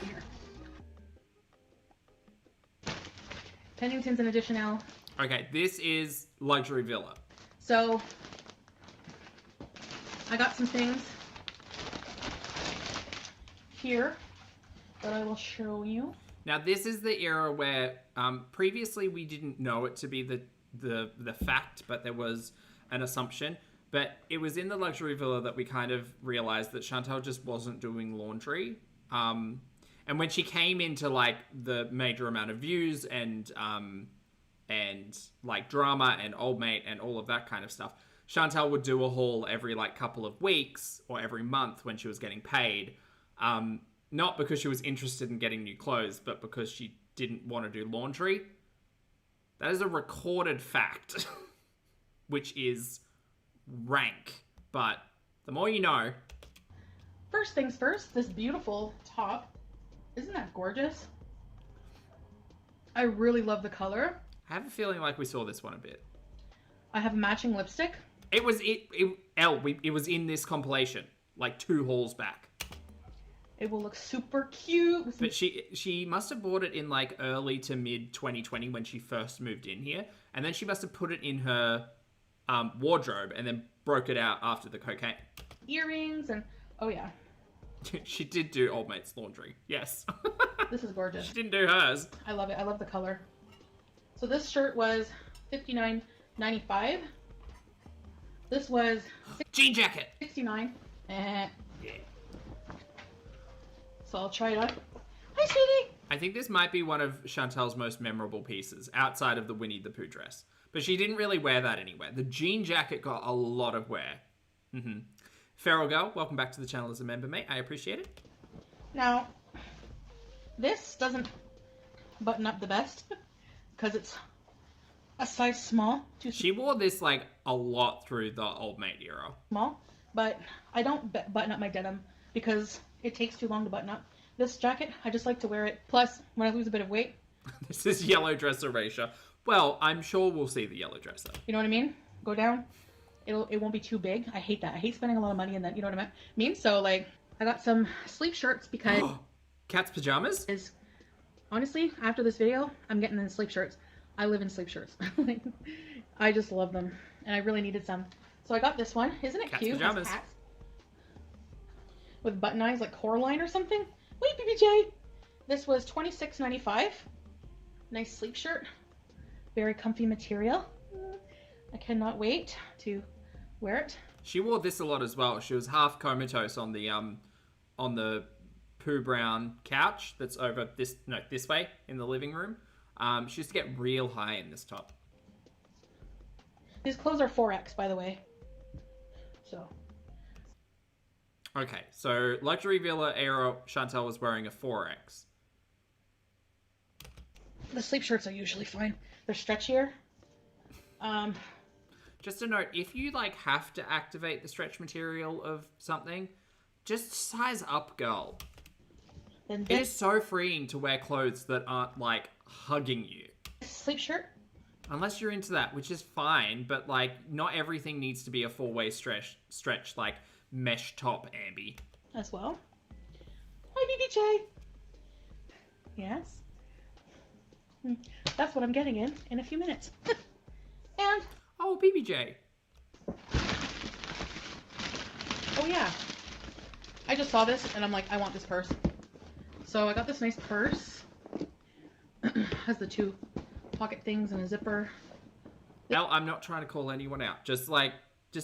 Pennington's an addition now. Okay, this is Luxury Villa. So, I got some things here that I will show you. Now, this is the era where previously we didn't know it to be the fact, but there was an assumption. But it was in the Luxury Villa that we kind of realized that Chantal just wasn't doing laundry. And when she came into, like, the major amount of views and like, drama and Old Mate and all of that kind of stuff, Chantal would do a haul every, like, couple of weeks or every month when she was getting paid. Not because she was interested in getting new clothes, but because she didn't want to do laundry. That is a recorded fact, which is rank, but the more you know. First things first, this beautiful top. Isn't that gorgeous? I really love the color. I have a feeling like we saw this one a bit. I have matching lipstick. It was it was in this compilation, like 2 hauls back. It will look super cute. But she must have bought it in, like, early to mid 2020 when she first moved in here, and then she must have put it in her wardrobe and then broke it out after the cocaine. Earrings and oh yeah. She did do Old Mate's laundry. Yes. This is gorgeous. She didn't do hers. I love it. I love the color. So this shirt was $59.95. This was Jean jacket. $69. Yeah. So I'll try it on. Hi, sweetie. I think this might be one of Chantel's most memorable pieces, outside of the Winnie the Pooh dress. But she didn't really wear that anywhere. The jean jacket got a lot of wear. Feral Girl, welcome back to the channel as a member, mate. I appreciate it. Now, this doesn't button up the best because it's a size small. She wore this like a lot through the old mate era. Small, but I don't button up my denim because it takes too long to button up. This jacket, I just like to wear it. Plus, when I lose a bit of weight. This is yellow dress erasure. Well, I'm sure we'll see the yellow dresser. You know what I mean? Go down. It won't be too big. I hate that. I hate spending a lot of money in that. You know what I mean? So, like, I got some sleeve shirts because... Cat's pajamas? Honestly, after this video, I'm getting in sleeve shirts. I live in sleeve shirts. I just love them. And I really needed some. So I got this one. Isn't it Cat's cute? pajamas. It has cats. With button eyes like Coraline or something. Wait, BBJ! This was $26.95. Nice sleeve shirt. Very comfy material. I cannot wait to wear it. She wore this a lot as well. She was half comatose on the Pooh Brown couch that's over this way in the living room. She used to get real high in this top. These clothes are 4X, by the way. So. Okay, so Luxury Villa era, Chantel was wearing a 4X. The sleeve shirts are usually fine. They're stretchier. Just a note, if you like have to activate the stretch material of something, just size up, girl. Then it is so freeing to wear clothes that aren't like hugging you. Sleeve shirt? Unless you're into that, which is fine, but like not everything needs to be a four-way stretch like mesh top, Ambi. As well. Hi, BBJ. Yes. That's what I'm getting in a few minutes. And oh, BBJ. Oh yeah. I just saw this and I'm like, I want this purse. So I got this nice purse. Has the two pocket things and a zipper. Now, I'm not trying to call anyone out. Just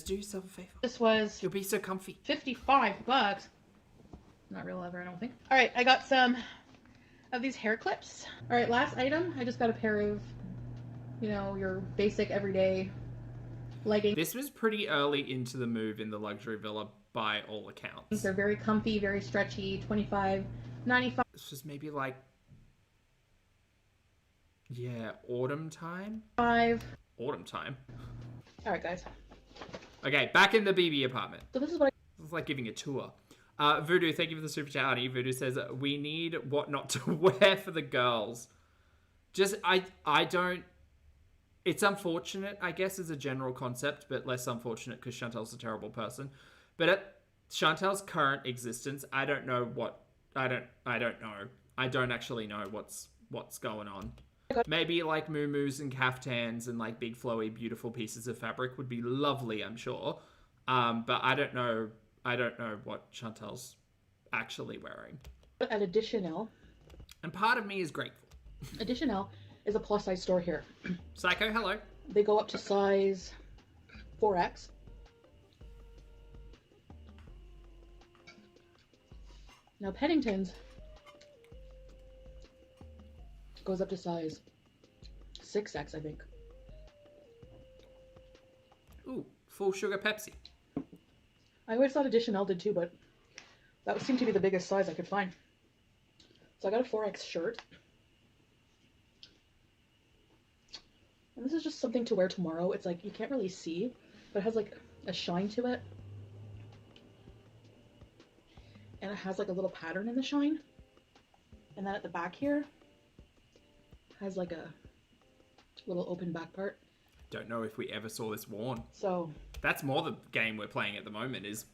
do yourself a favor. This was... You'll be so comfy. $55. Not real leather, I don't think. Alright, I got some of these hair clips. Alright, last item. I just got a pair of, you know, your basic everyday leggings. This was pretty early into the move in the Luxury Villa by all accounts. They're very comfy, very stretchy. $25.95. This was maybe like... yeah, autumn time? Autumn time. Alright, guys. Okay, back in the BB apartment. So this is what It's like giving a tour. Voodoo, thank you for the super chat, honey. Voodoo says, we need what not to wear for the girls. Just, I don't... It's unfortunate, I guess, as a general concept, but less unfortunate because Chantel's a terrible person. But at Chantel's current existence, I don't know what... I don't know. I don't actually know what's going on. Maybe like muumuus and caftans and like big flowy beautiful pieces of fabric would be lovely, I'm sure. But I don't know what Chantel's actually wearing. at Additional. And part of me is grateful. Additional is a plus size store here. Psycho, hello. They go up to size 4X. Now Pennington's goes up to size 6X, I think. Ooh, full sugar Pepsi. I always thought Additional did too, but that seemed to be the biggest size I could find. So I got a 4X shirt. And this is just something to wear tomorrow. It's like, you can't really see, but it has like a shine to it. And it has like a little pattern in the shine. And then at the back here, has like a little open back part. Don't know if we ever saw this worn. So that's more the game we're playing at the moment is,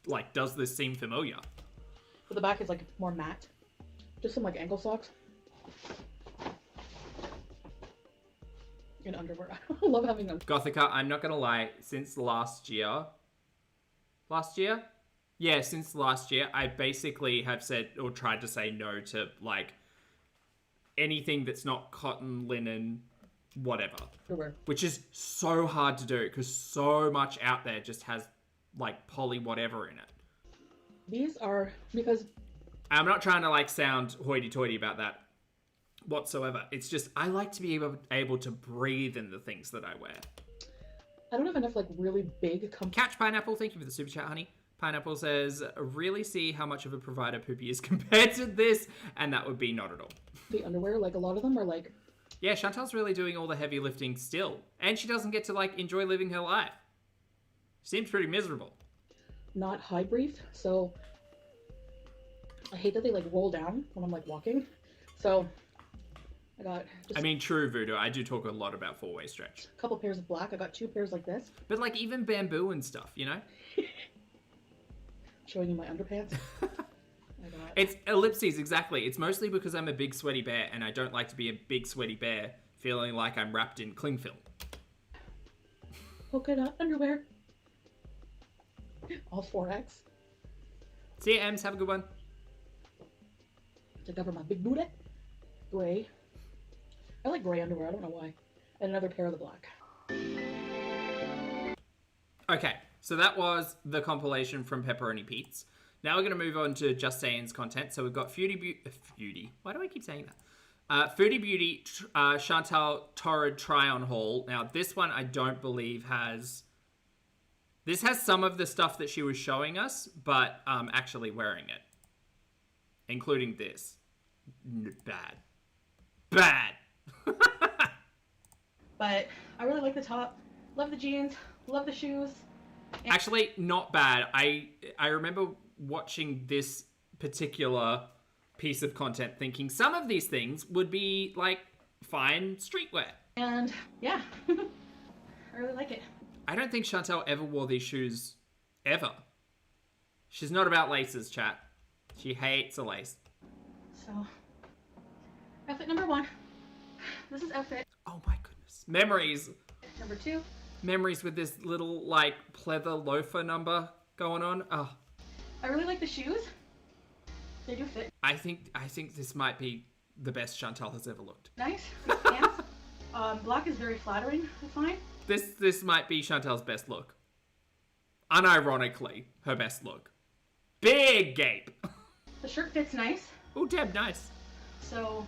like, does this seem familiar? but the back is like more matte. Just some like ankle socks. And underwear. I love having them. Gothica, I'm not gonna lie, since last year, yeah, since last year, I basically have said or tried to say no to like anything that's not cotton, linen, whatever. Underwear. Which is so hard to do because so much out there just has like poly whatever in it. These are, because I'm not trying to like sound hoity-toity about that whatsoever. It's just I like to be able to breathe in the things that I wear. I don't have enough like really big Catch Pineapple, thank you for the super chat, honey. Pineapple says, really see how much of a provider Poopy is compared to this, and that would be not at all. the underwear. Like a lot of them are like. Yeah, Chantal's really doing all the heavy lifting still, and she doesn't get to like enjoy living her life. Seems pretty miserable. Not high brief, so I hate that they like roll down when I'm like walking. So I got just I mean, true, Voodoo. I do talk a lot about four-way stretch. a couple pairs of black. I got 2 pairs like this. But like even bamboo and stuff, you know? Showing you my underpants. I got... It's ellipses, exactly. It's mostly because I'm a big sweaty bear, and I don't like to be a big sweaty bear feeling like I'm wrapped in cling film. polka dot underwear. All 4X See you, Ems. Have a good one. to cover my big booty. Gray. I like gray underwear. I don't know why. And another pair of the black. Okay, so that was the compilation from Pepperoni Pets. Now we're going to move on to Just Saying's content. So we've got Foodie. Why do I keep saying that? Foodie Beauty, Chantal Torrid try-on haul. Now this one I don't believe has... This has some of the stuff that she was showing us, but actually wearing it. Including this. Bad. Bad! But I really like the top. Love the jeans. Love the shoes. Actually, not bad. I remember watching this particular piece of content thinking some of these things would be, like, fine streetwear. And, yeah. I really like it. I don't think Chantal ever wore these shoes, ever. She's not about laces, chat. She hates a lace. So, outfit number 1. This is outfit Oh my goodness. Memories. number 2. Memories with this little, like, pleather loafer number going on. Oh, I really like the shoes. They do fit I think this might be the best Chantal has ever looked. nice. Good pants. Black is very flattering, I find. This might be Chantal's best look. Unironically, her best look. Big gape. The shirt fits nice. Oh, Deb, nice. So,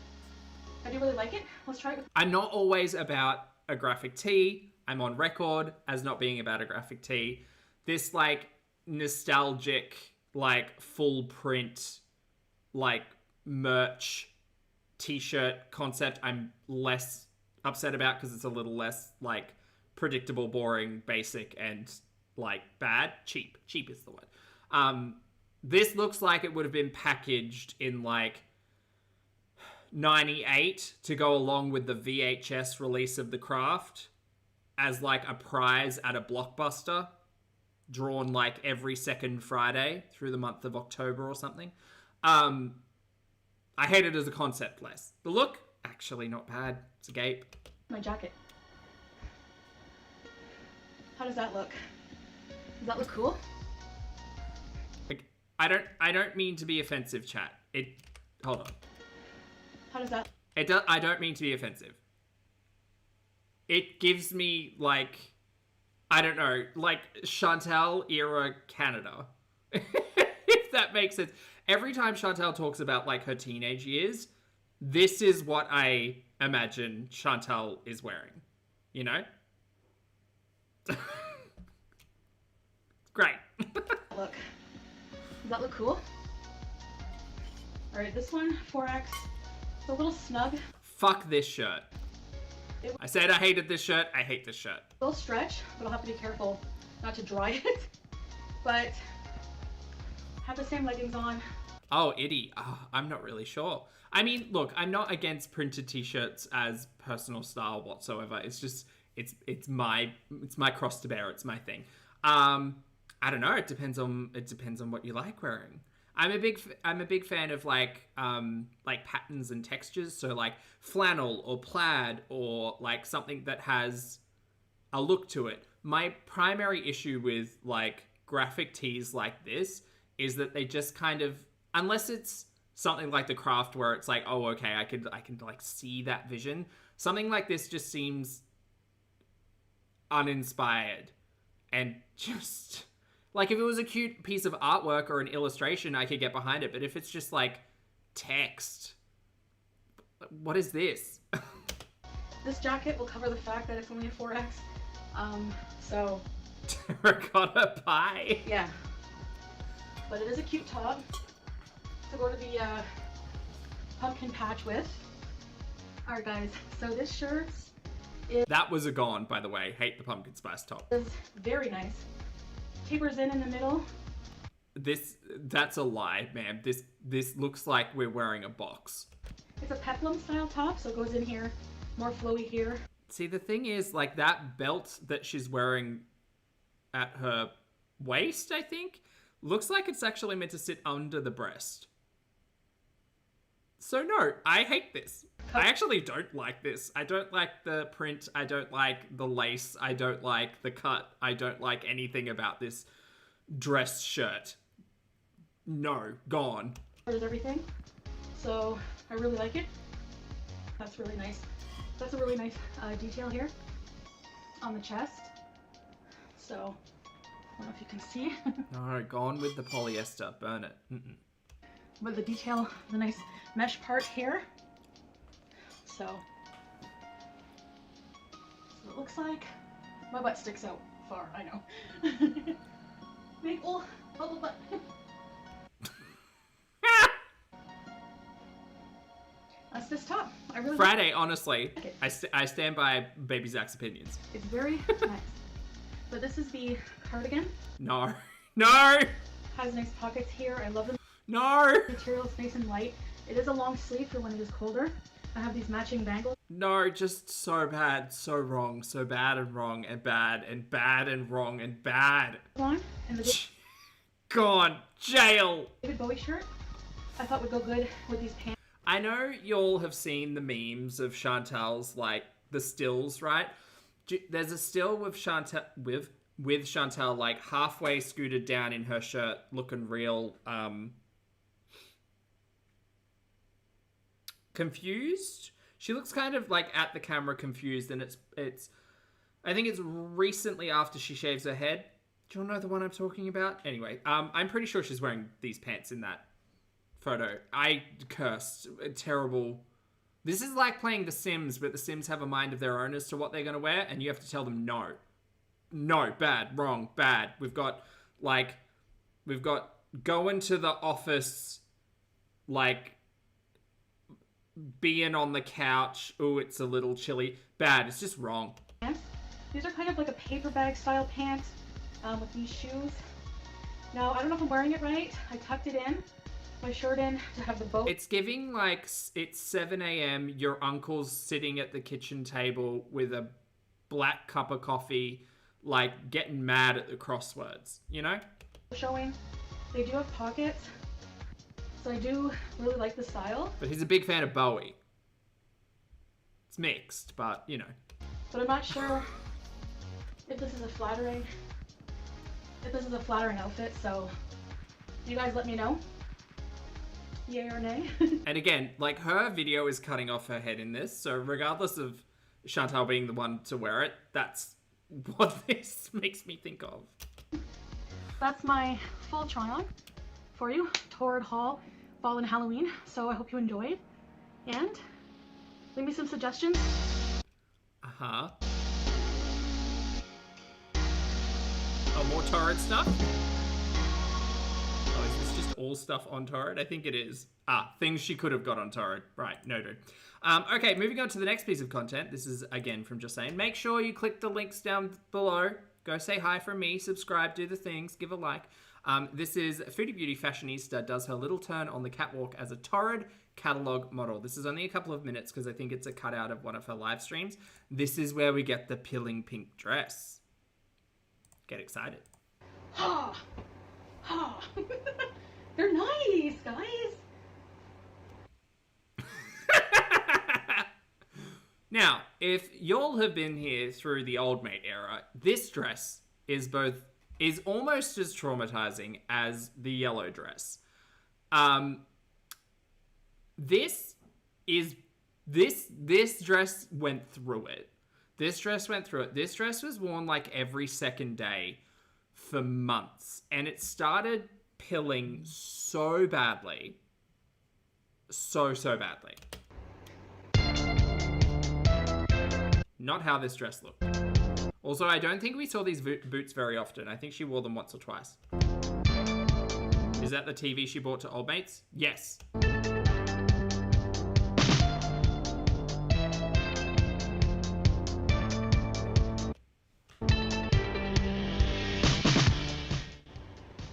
I do really like it. Let's try it with... I'm not always about a graphic tee. I'm on record as not being about a graphic tee. This, like, nostalgic, like, full print, like, merch t-shirt concept I'm less upset about because it's a little less, like, predictable, boring, basic, and, like, bad. Cheap. Cheap is the word. This looks like it would have been packaged in, like, 98 to go along with the VHS release of The Craft as, like, a prize at a Blockbuster drawn, like, every second Friday through the month of October or something. I hate it as a concept less. The look, actually not bad. It's a gape. my jacket. How does that look? Does that look cool? Like, I don't mean to be offensive, chat. Hold on. How does that... I don't mean to be offensive. It gives me, like, I don't know, like Chantal era Canada. If that makes sense. Every time Chantal talks about, like, her teenage years, this is what I imagine Chantal is wearing. You know? Great. Look. Does that look cool? Alright, this one, 4X. It's a little snug. Fuck this shirt. I said I hated this shirt. I hate this shirt. It'll stretch, but I'll have to be careful not to dry it. But have the same leggings on. Oh, itty. Oh, I'm not really sure. I mean, look, I'm not against printed t-shirts as personal style whatsoever. It's just it's my cross to bear. It's my thing. I don't know. It depends on what you like wearing. I'm a big fan of like patterns and textures. So like flannel or plaid or like something that has a look to it. My primary issue with like graphic tees like this is that they just kind of, unless it's something like The Craft where it's like, oh, okay, I can like see that vision. Something like this just seems uninspired and just Like, if it was a cute piece of artwork or an illustration, I could get behind it. But if it's just, like, text, what is this? This jacket will cover the fact that it's only a 4X. So... Terracotta pie. Yeah. But it is a cute top to go to the pumpkin patch with. Alright guys, so this shirt That was a gone, by the way. Hate the pumpkin spice top. is very nice. Tapers in the middle. That's a lie, man. This looks like we're wearing a box. It's a peplum style top, so it goes in here, more flowy here. See, the thing is, like, that belt that she's wearing at her waist, I think, looks like it's actually meant to sit under the breast. So no, I hate this. I actually don't like this. I don't like the print. I don't like the lace. I don't like the cut. I don't like anything about this dress shirt. No, gone. Covers everything. So I really like it. That's really nice. That's a really nice detail here on the chest. So I don't know if you can see. No, gone with the polyester. Burn it. Mm-mm. With the detail, the nice mesh part here. So it looks like my butt sticks out far, I know. Big ol' bubble butt. That's this top. I really Friday, honestly, like it. I stand by Baby Zach's opinions. It's very nice. But this is the cardigan. No. No! Has nice pockets here. I love the No! material. It's nice and light. It is a long sleeve for when it is colder. I have these matching bangles. No, just so bad, so wrong, so bad and wrong and bad and bad and wrong and bad. On and the Gone. Jail. David Bowie shirt I thought would go good with these pants. I know y'all have seen the memes of Chantal's, like, the stills, right? There's a still with Chantal, with Chantal, like, halfway scooted down in her shirt, looking real, confused. She looks kind of, like, at the camera confused, and it's, I think it's recently after she shaves her head. Do you all know the one I'm talking about? Anyway, I'm pretty sure she's wearing these pants in that photo. I cursed. Terrible. This is like playing The Sims, but The Sims have a mind of their own as to what they're going to wear, and you have to tell them no. No, bad, wrong, bad. We've got going to the office, like, being on the couch. Ooh, it's a little chilly. Bad, it's just wrong. Pants. These are kind of like a paper bag style pants with these shoes. Now, I don't know if I'm wearing it right. I tucked it in, my shirt in to have the bow. It's giving like it's 7 a.m. Your uncle's sitting at the kitchen table with a black cup of coffee, like getting mad at the crosswords, you know? Showing. They do have pockets, so I do really like the style. But he's a big fan of Bowie. It's mixed, but you know. But I'm not sure if this is a flattering outfit, so you guys let me know. Yay or nay? And again, like, her video is cutting off her head in this, so regardless of Chantal being the one to wear it, that's what this makes me think of. That's my full try-on for you. Torrid haul, fall and Halloween. So I hope you enjoyed. And leave me some suggestions. Uh-huh. Oh, more Torrid stuff? Oh, is this just all stuff on Torrid? I think it is. Ah, things she could have got on Torrid. Right, noted. Okay, moving on to the next piece of content. This is, again, from Just Saying. Make sure you click the links down below. Go say hi from me, subscribe, do the things, give a like. This is Foodie Beauty Fashionista does her little turn on the catwalk as a Torrid catalogue model. This is only a couple of minutes because I think it's a cutout of one of her live streams. This is where we get the pilling pink dress. Get excited. Ha! Ha! They're nice, guys! Now, if y'all have been here through the old mate era, this dress is almost as traumatizing as the yellow dress. This dress went through it. This dress went through it. This dress was worn like every second day for months, and it started pilling so badly. So badly. Not how this dress looked. Also, I don't think we saw these boots very often. I think she wore them once or twice. Is that the TV she bought to Old Mates? Yes.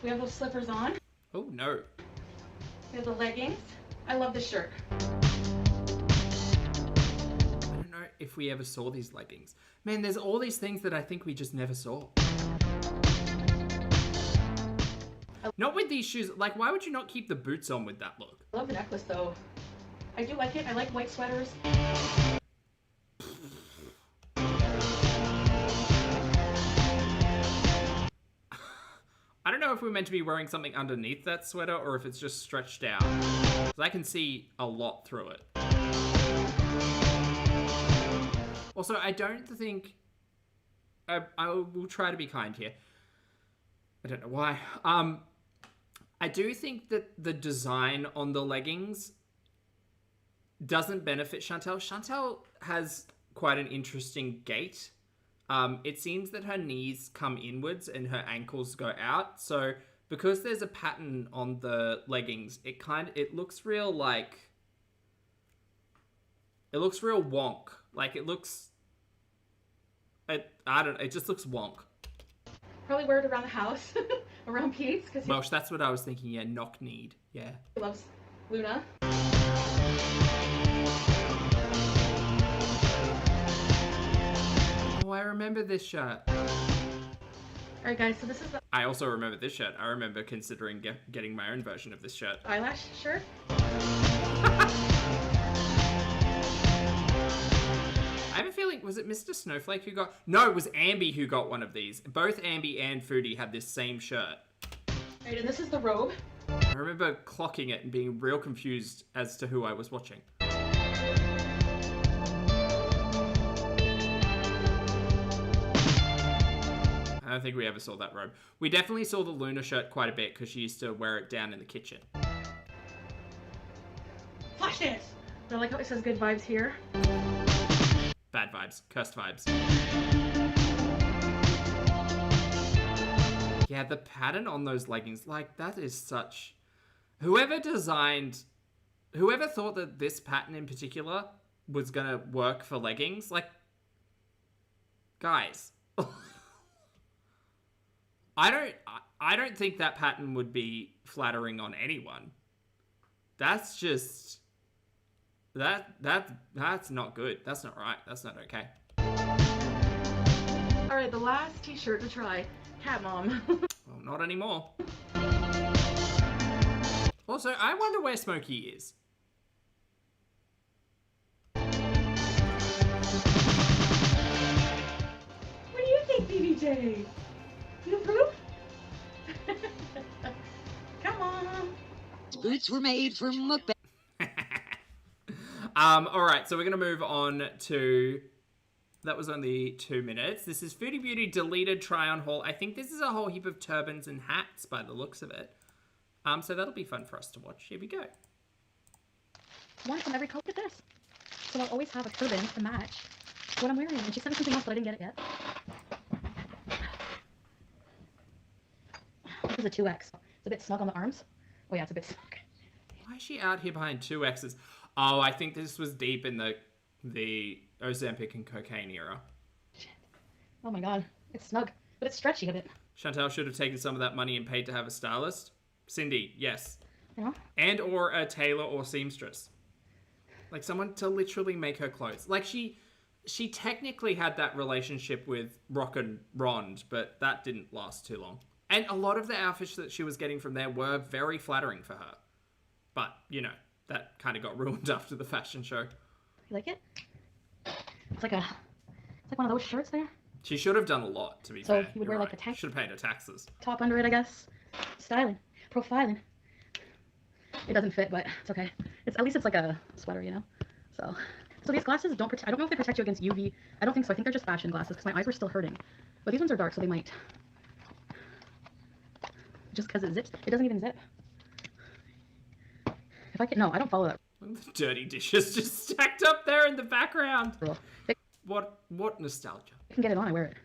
We have those slippers on. Oh, no. We have the leggings. I love this shirt. I don't know if we ever saw these leggings. Man, there's all these things that I think we just never saw. Not with these shoes. Like, why would you not keep the boots on with that look? I love the necklace, though. I do like it. I like white sweaters. I don't know if we're meant to be wearing something underneath that sweater or if it's just stretched out. 'Cause I can see a lot through it. Also, I don't think... I will try to be kind here. I don't know why. I do think that the design on the leggings doesn't benefit Chantel. Chantel has quite an interesting gait. It seems that her knees come inwards and her ankles go out. So because there's a pattern on the leggings, it looks real like... It looks real wonk. Like it looks... I don't know, it just looks wonk. Probably wear it around the house, around Pete's. Well, that's what I was thinking, yeah, knock-kneed, yeah. He loves Luna. Oh, I remember this shirt. Alright guys, so this is the I also remember this shirt. I remember considering getting my own version of this shirt. eyelash shirt. I have a feeling, was it Mr. Snowflake who got... No, it was Ambi who got one of these. Both Ambi and Foodie had this same shirt. Alright, and this is the robe. I remember clocking it and being real confused as to who I was watching. I don't think we ever saw that robe. We definitely saw the Luna shirt quite a bit because she used to wear it down in the kitchen. Flash dance! I like how it says good vibes here. Bad vibes. Cursed vibes. Yeah, the pattern on those leggings, like, that is such... Whoever thought that this pattern in particular was gonna work for leggings, like... Guys. I don't think that pattern would be flattering on anyone. That's just... That's not good. That's not right. That's not okay. Alright, the last t-shirt to try. Cat Mom. Well, not anymore. Also, I wonder where Smokey is. What do you think, BBJ? You approve? Come on. Boots were made for mukbang. Alright, so we're going to move on to... That was only 2 minutes. This is Foodie Beauty deleted try-on haul. I think this is a whole heap of turbans and hats by the looks of it. So that'll be fun for us to watch. Here we go. One from every color. Look at this. So I'll always have a turban to match what I'm wearing. And she sent me something else, but I didn't get it yet. This is a 2X. It's a bit snug on the arms. Oh yeah, it's a bit snug. Why is she out here behind 2 X's? Oh, I think this was deep in the Ozempic and cocaine era. Shit. Oh my god. It's snug, but it's stretchy a bit. Chantal should have taken some of that money and paid to have a stylist. Cindy, yes. You know? And or a tailor or seamstress. Like someone to literally make her clothes. Like she technically had that relationship with Rock and Rond, but that didn't last too long. And a lot of the outfits that she was getting from there were very flattering for her. But, you know, that kind of got ruined after the fashion show. You like it? It's like one of those shirts there. She should have done a lot, to be fair. So you would wear like a tank should have paid her taxes. top under it, I guess. Styling, profiling. It doesn't fit, but it's okay. At least it's like a sweater, you know. So these glasses don't protect. I don't know if they protect you against UV. I don't think so. I think they're just fashion glasses because my eyes were still hurting. But these ones are dark, so they might. just because it zips. It doesn't even zip. If I can, no, I don't follow that Look at the dirty dishes just stacked up there in the background. rule. What nostalgia. I can get it on, I wear it.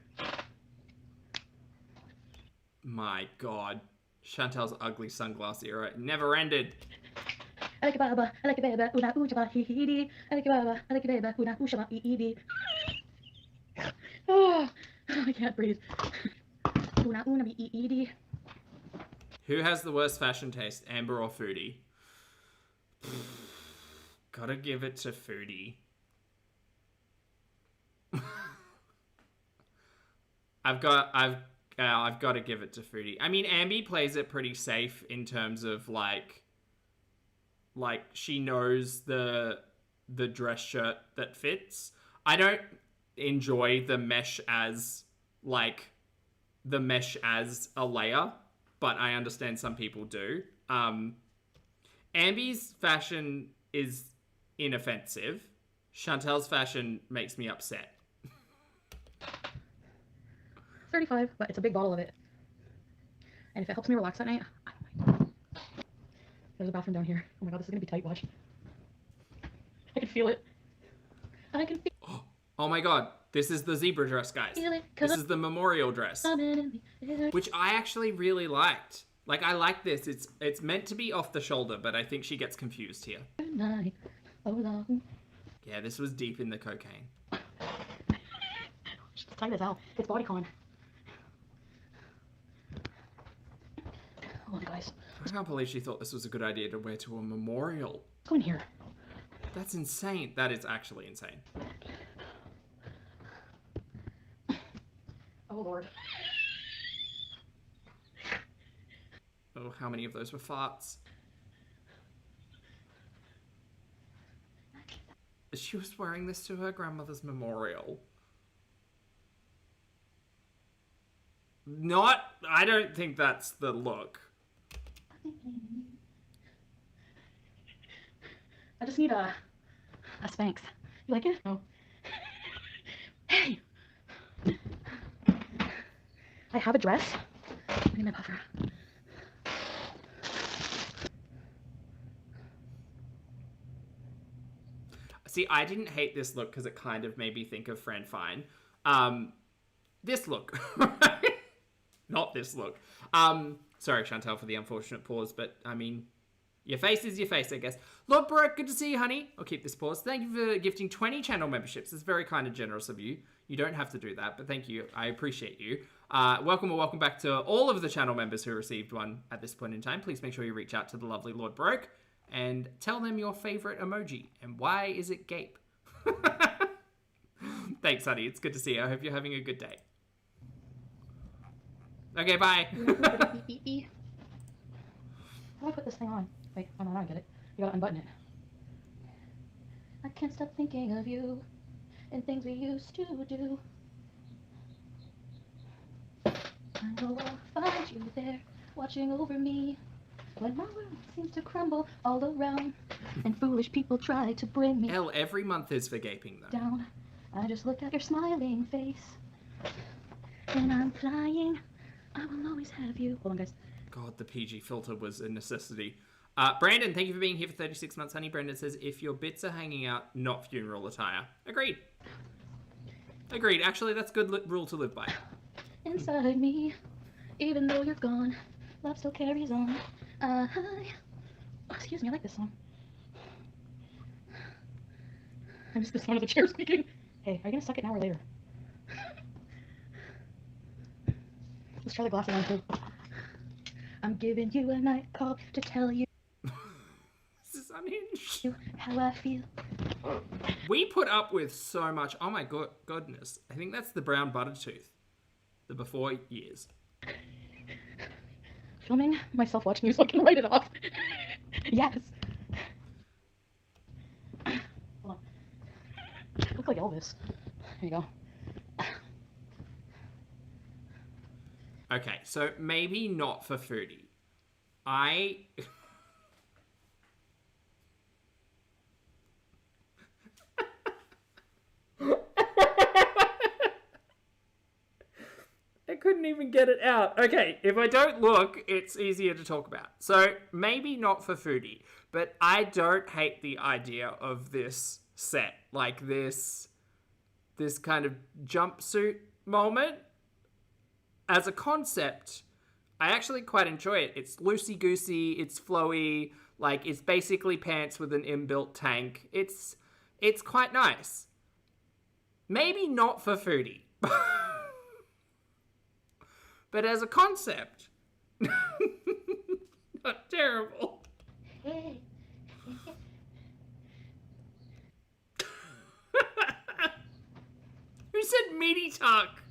My God. Chantal's ugly sunglass era never ended. I like a baba, I like a baby, una ujaba hee hee dee. I like a baba, I like a baby, una ushaba ee dee. Oh, I can't breathe. Una be ee dee. Who has the worst fashion taste, Amber or Foodie? Gotta give it to Foodie. I've got to give it to Foodie. I mean, Ambi plays it pretty safe in terms of like she knows the dress shirt that fits. I don't enjoy the mesh as a layer, but I understand some people do. Ambi's fashion is inoffensive. Chantel's fashion makes me upset. 35, but it's a big bottle of it. And if it helps me relax at night, there's a bathroom down here. Oh my God, this is gonna be tight, watch. I can feel it. I can feel Oh my God, this is the zebra dress, guys. it. This is the memorial dress, which I actually really liked. Like, I like this. It's meant to be off the shoulder, but I think she gets confused here. Yeah, this was deep in the cocaine. It's tight as hell. It's bodycon. Hold on, guys. I can't believe she thought this was a good idea to wear to a memorial. Go in here. That's insane. That is actually insane. Oh Lord. Oh, how many of those were farts? She was wearing this to her grandmother's memorial. I don't think that's the look. I just need a Spanx. You like it? No. Hey! I have a dress. I need my puffer. See, I didn't hate this look because it kind of made me think of Fran Fine. This look. Not this look. Sorry, Chantal, for the unfortunate pause, but, I mean, your face is your face, I guess. Lord Brooke, good to see you, honey. I'll keep this pause. Thank you for gifting 20 channel memberships. It's very kind and generous of you. You don't have to do that, but thank you. I appreciate you. Welcome back to all of the channel members who received one at this point in time. Please make sure you reach out to the lovely Lord Broke and tell them your favorite emoji and why is it gape. Thanks, honey. It's good to see you. I hope you're having a good day. Okay, bye. How do I put this thing on? Wait, oh no, I get it. You gotta unbutton it. I can't stop thinking of you and things we used to do. I know I'll find you there, watching over me. When my world seems to crumble all around, and foolish people try to bring me Elle, every month is for gaping, though. down. I just look at your smiling face, and I'm flying. I will always have you. Hold on, guys. God, the PG filter was a necessity. Brandon, thank you for being here for 36 months, honey. Brandon says, if your bits are hanging out, not funeral attire. Agreed. Agreed. Actually, that's a good rule to live by. Inside me, even though you're gone, love still carries on. Oh, excuse me, I like this song. I missed the sound of the chair squeaking. Hey, are you gonna suck it now or later? Let's try the glass one too. I'm giving you a night call to tell you This is unhinged. how I feel. We put up with so much. Oh my goodness. I think that's the brown butter tooth. The before years. Filming myself watching you so I can write it off. Yes. Hold on. I look like Elvis. There you go. Okay, so maybe not for Foodie. I couldn't even get it out. Okay, if I don't look, it's easier to talk about. So maybe not for Foodie, but I don't hate the idea of this set. Like this kind of jumpsuit moment. As a concept, I actually quite enjoy it. It's loosey-goosey, it's flowy, like it's basically pants with an inbuilt tank. It's quite nice. Maybe not for Foodie. But as a concept, not terrible. Who said meaty tuck?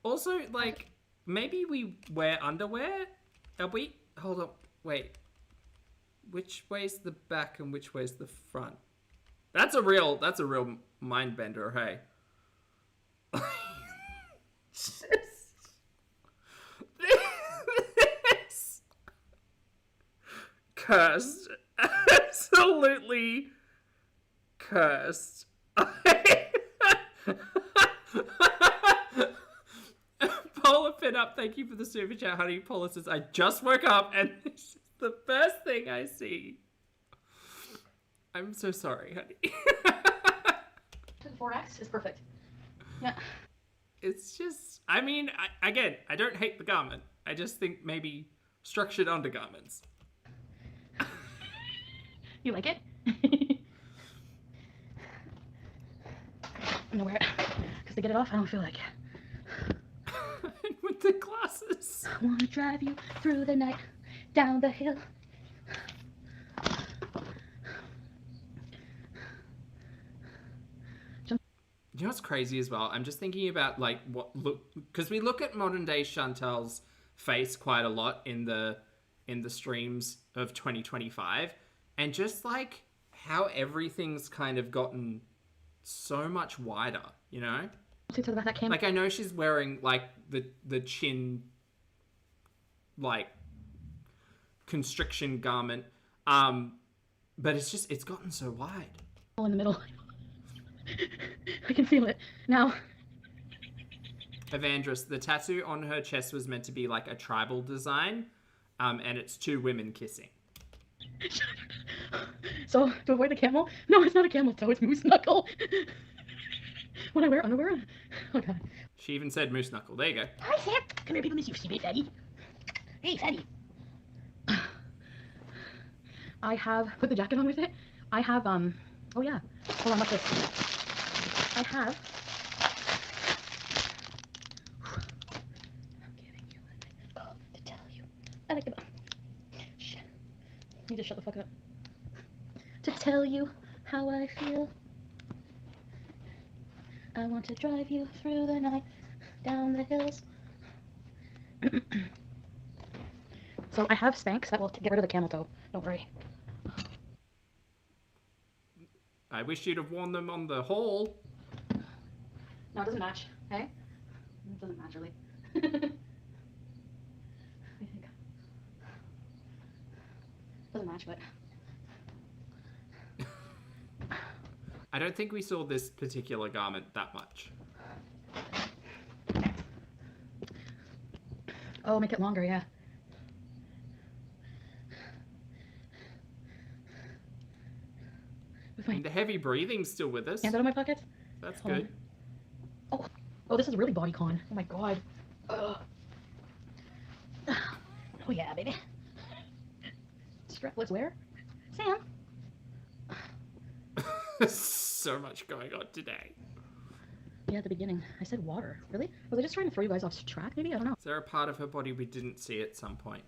Also, like, maybe we wear underwear? Are we? Hold on, wait. Which way's the back and which way's the front? That's a real mind bender, hey. This cursed. Absolutely cursed. Polar Pin Up, thank you for the super chat, honey. Paula says, I just woke up and this is the first thing I see. I'm so sorry, honey. 4X is perfect. Yeah. It's just, I mean, again, I don't hate the garment. I just think maybe structured undergarments. You like it? I'm gonna wear it. Because to get it off, I don't feel like it. And with the glasses. I wanna drive you through the night, down the hill. You know what's crazy as well? I'm just thinking about like what look, because we look at modern day Chantal's face quite a lot in the streams of 2025, and just like how everything's kind of gotten so much wider, you know? Like I know she's wearing like the chin like constriction garment, but it's gotten so wide. In the middle. I can feel it now. Evandris, the tattoo on her chest was meant to be like a tribal design, and it's two women kissing. So, to avoid the camel? No, it's not a camel toe, it's moose knuckle. When I wear underwear? Oh god. She even said moose knuckle. There you go. Hi, Sam. Come here, people miss you, see me, fatty. Hey, fatty. I have, put the jacket on with it. I have, oh yeah. Hold on, watch this. I have. I'm giving you a call to tell you. I like the. Shit. You just shut the fuck up. To tell you how I feel. I want to drive you through the night, down the hills. So I have Spanx that will get rid of the camel toe. Don't worry. I wish you'd have worn them on the haul. No, it doesn't match. Hey? It doesn't match, really. I think. Doesn't match, but. I don't think we saw this particular garment that much. Oh, make it longer, yeah. And the heavy breathing's still with us. Hands out of my pockets. That's Hold good. on. Oh, this is really bodycon. Oh my god. Ugh. Oh yeah, baby. Strapless wear. Sam. So much going on today. Yeah, at the beginning. I said water. Really? Was I just trying to throw you guys off track, maybe? I don't know. Is there a part of her body we didn't see at some point?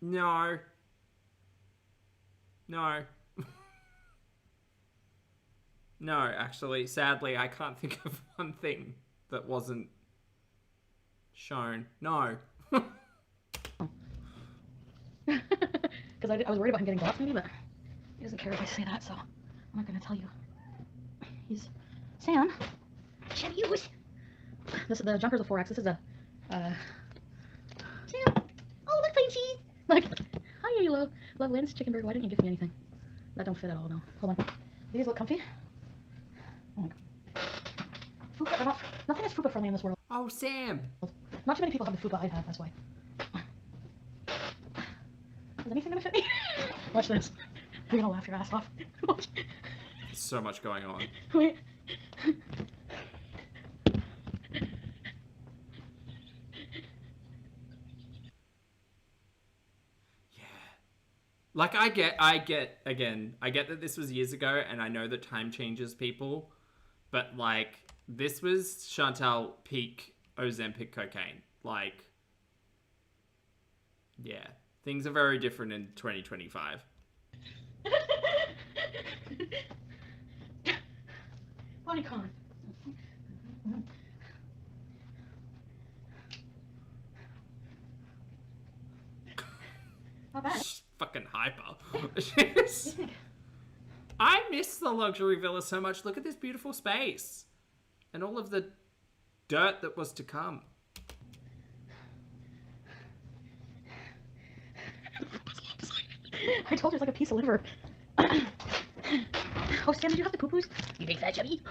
No. No. No, actually, sadly, I can't think of one thing that wasn't shown. No. Because I was worried about him getting blocked maybe, but he doesn't care if I say that, so I'm not going to tell you. He's... Sam? Should use... The jumper's a 4X. This is a... Sam! Oh, look, plain cheese! Like, hi, Halo. Love Lynn's chicken burger. Why didn't you give me anything? That don't fit at all, though. Hold on. These look comfy. Oh my god. Fupa, nothing is fupa friendly in this world. Oh, Sam. Not too many people have the fupa I have, that's why. Is anything gonna fit me? Watch this. You're gonna laugh your ass off. Watch. There's so much going on. Wait. Like, I get that this was years ago, and I know that time changes people, but, like, this was Chantal peak Ozempic cocaine. Like, yeah. Things are very different in 2025. Bodycon. Not bad. Fucking hyper. I miss the luxury villa so much. Look at this beautiful space. And all of the dirt that was to come. I told you it's like a piece of liver. Oh, Sam, did you have the poo-poos? You big fat chubby.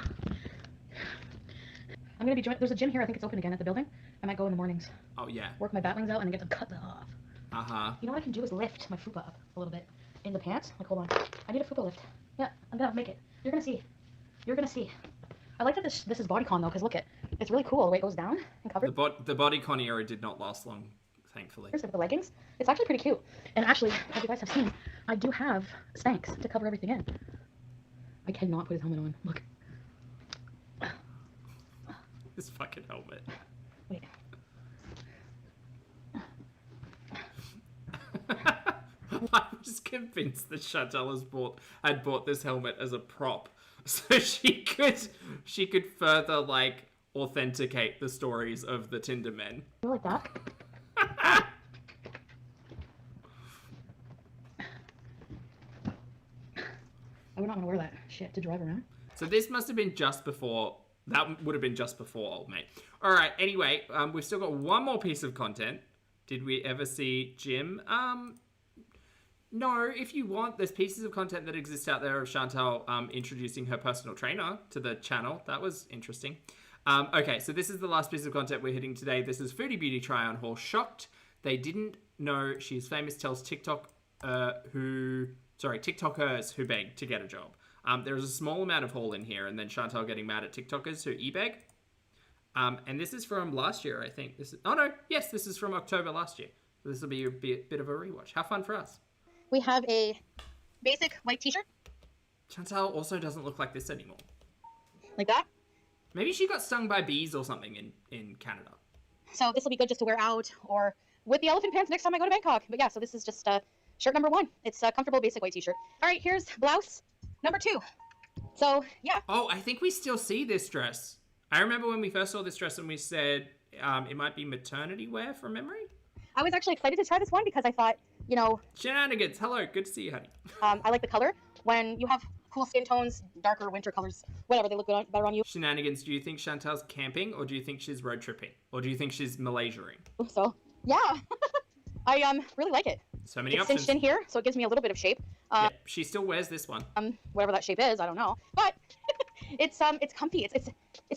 I'm gonna be there's a gym here. I think it's open again at the building. I might go in the mornings. Oh, yeah. Work my bat wings out and then get them cut off. Uh-huh. You know what I can do is lift my fupa up a little bit in the pants. Like, hold on. I need a fupa lift. Yeah, I'm gonna make it. You're gonna see. You're gonna see. I like that this is bodycon though, because look it's really cool the way it goes down and covers. The bodycon era did not last long, thankfully. Here's the leggings. It's actually pretty cute. And actually, as you guys have seen, I do have Spanx to cover everything in. I cannot put his helmet on. Look. This fucking helmet. Wait. I'm just convinced that Chantal had bought this helmet as a prop, so she could further like authenticate the stories of the Tinder men. You like that? I would not want to wear that shit to drive around. So this must have been just before. That would have been just before Old Mate. All right. Anyway, we've still got one more piece of content. Did we ever see Jim? No. If you want, there's pieces of content that exist out there of Chantal introducing her personal trainer to the channel. That was interesting. Okay, so this is the last piece of content we're hitting today. This is Foodie Beauty Try On Haul. Shocked they didn't know she's famous. Tells TikTokers who beg to get a job. There's a small amount of haul in here, and then Chantal getting mad at TikTokers who e-beg. And this is from last year, I think. This is from October last year. So this will be a bit of a rewatch. How fun for us. We have a basic white t-shirt. Chantal also doesn't look like this anymore. Like that. Maybe she got stung by bees or something in Canada. So this will be good just to wear out or with the elephant pants next time I go to Bangkok. But yeah, so this is just shirt number 1. It's a comfortable basic white t-shirt. All right, here's blouse number 2. So yeah. Oh, I think we still see this dress. I remember when we first saw this dress and we said it might be maternity wear from memory. I was actually excited to try this one because I thought, you know... Shenanigans. Hello. Good to see you, honey. I like the color. When you have cool skin tones, darker winter colors, whatever, they look better on you. Shenanigans, do you think Chantal's camping or do you think she's road tripping? Or do you think she's Malaysiaing? So, yeah. I really like it. So many it's options. Cinched in here, so it gives me a little bit of shape. Yeah, she still wears this one. Whatever that shape is, I don't know. But it's comfy. It's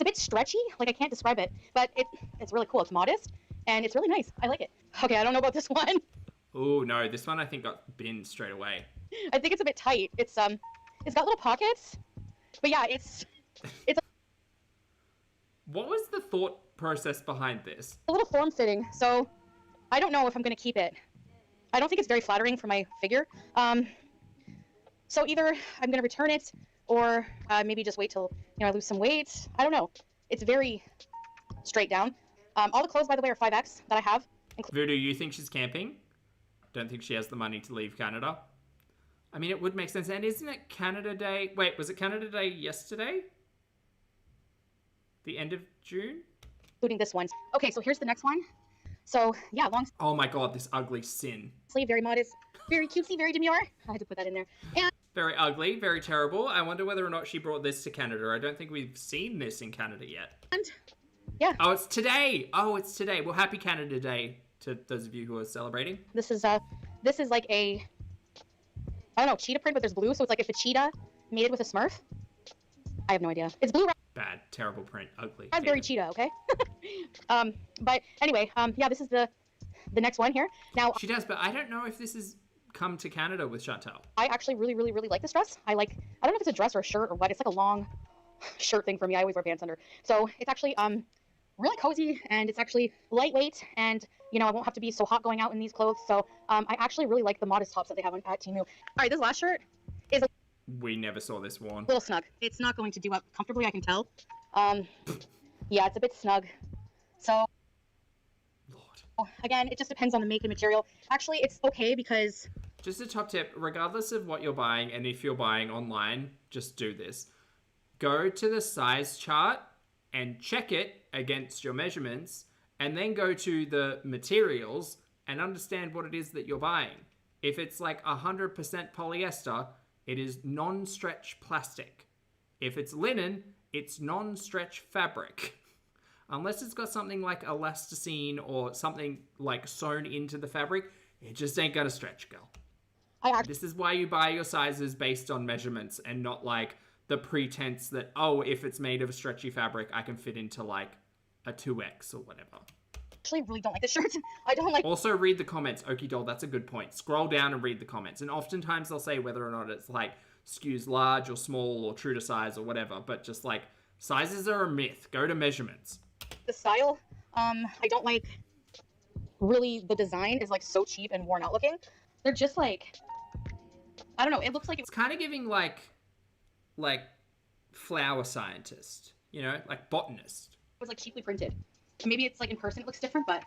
a bit stretchy, like I can't describe it, but it's really cool. It's modest and it's really nice. I like it. Okay, I don't know about this one. Oh no, this one I think got binned straight away. I think it's a bit tight. It's got little pockets, but yeah, it's. What was the thought process behind this? A little form-fitting, so I don't know if I'm gonna keep it. I don't think it's very flattering for my figure. So either I'm gonna return it, or maybe just wait till I lose some weight. I don't know. It's very straight down. All the clothes, by the way, are 5X that I have. Voodoo, you think she's camping? Don't think she has the money to leave Canada? I mean, it would make sense. And isn't it Canada Day? Wait, was it Canada Day yesterday? The end of June? Including this one. Okay, so here's the next one. So, yeah, long Oh my god, this ugly sin. sleeve, very modest, very cutesy, very demure. I had to put that in there. And Very ugly, very terrible. I wonder whether or not she brought this to Canada. I don't think we've seen this in Canada yet. yeah, Oh, it's today. Oh, it's today. Well, happy Canada Day to those of you who are celebrating. this is like a I don't know, cheetah print, but there's blue, so it's like if a cheetah mated with a Smurf. I have no idea. It's blue, Bad, terrible print, ugly. raspberry cheetah, okay? But anyway, yeah, this is the next one here. Now, She does, but I don't know if this has come to Canada with Chantal. I actually really, really, really like this dress. I don't know if it's a dress or a shirt or what. It's like a long shirt thing for me. I always wear pants under. So it's actually really cozy, and it's actually lightweight, and you know, I won't have to be so hot going out in these clothes. So I actually really like the modest tops that they have at Temu. All right, this last shirt is a We never saw this worn. little snug. It's not going to do up comfortably, I can tell. Yeah, it's a bit snug. So Lord. again, it just depends on the make and material. Actually, it's okay because Just a top tip, regardless of what you're buying, and if you're buying online, just do this. Go to the size chart and check it against your measurements, and then go to the materials and understand what it is that you're buying. If it's like 100% polyester, it is non-stretch plastic. If it's linen, it's non-stretch fabric. Unless it's got something like elasticine or something like sewn into the fabric, it just ain't gonna stretch, girl. This is why you buy your sizes based on measurements and not like the pretense that, oh, if it's made of a stretchy fabric, I can fit into like a 2X or whatever. actually really don't like this shirt. I don't like. Also read the comments. Okie doll, that's a good point. Scroll down and read the comments. And oftentimes they'll say whether or not it's like skews large or small or true to size or whatever. But just like sizes are a myth. Go to measurements. The style, I don't like. Really, the design is like so cheap and worn out looking. They're just like, I don't know. It looks like It's kind of giving like flower scientist, you know, like botanist. it was like cheaply printed. Maybe it's like in person it looks different, but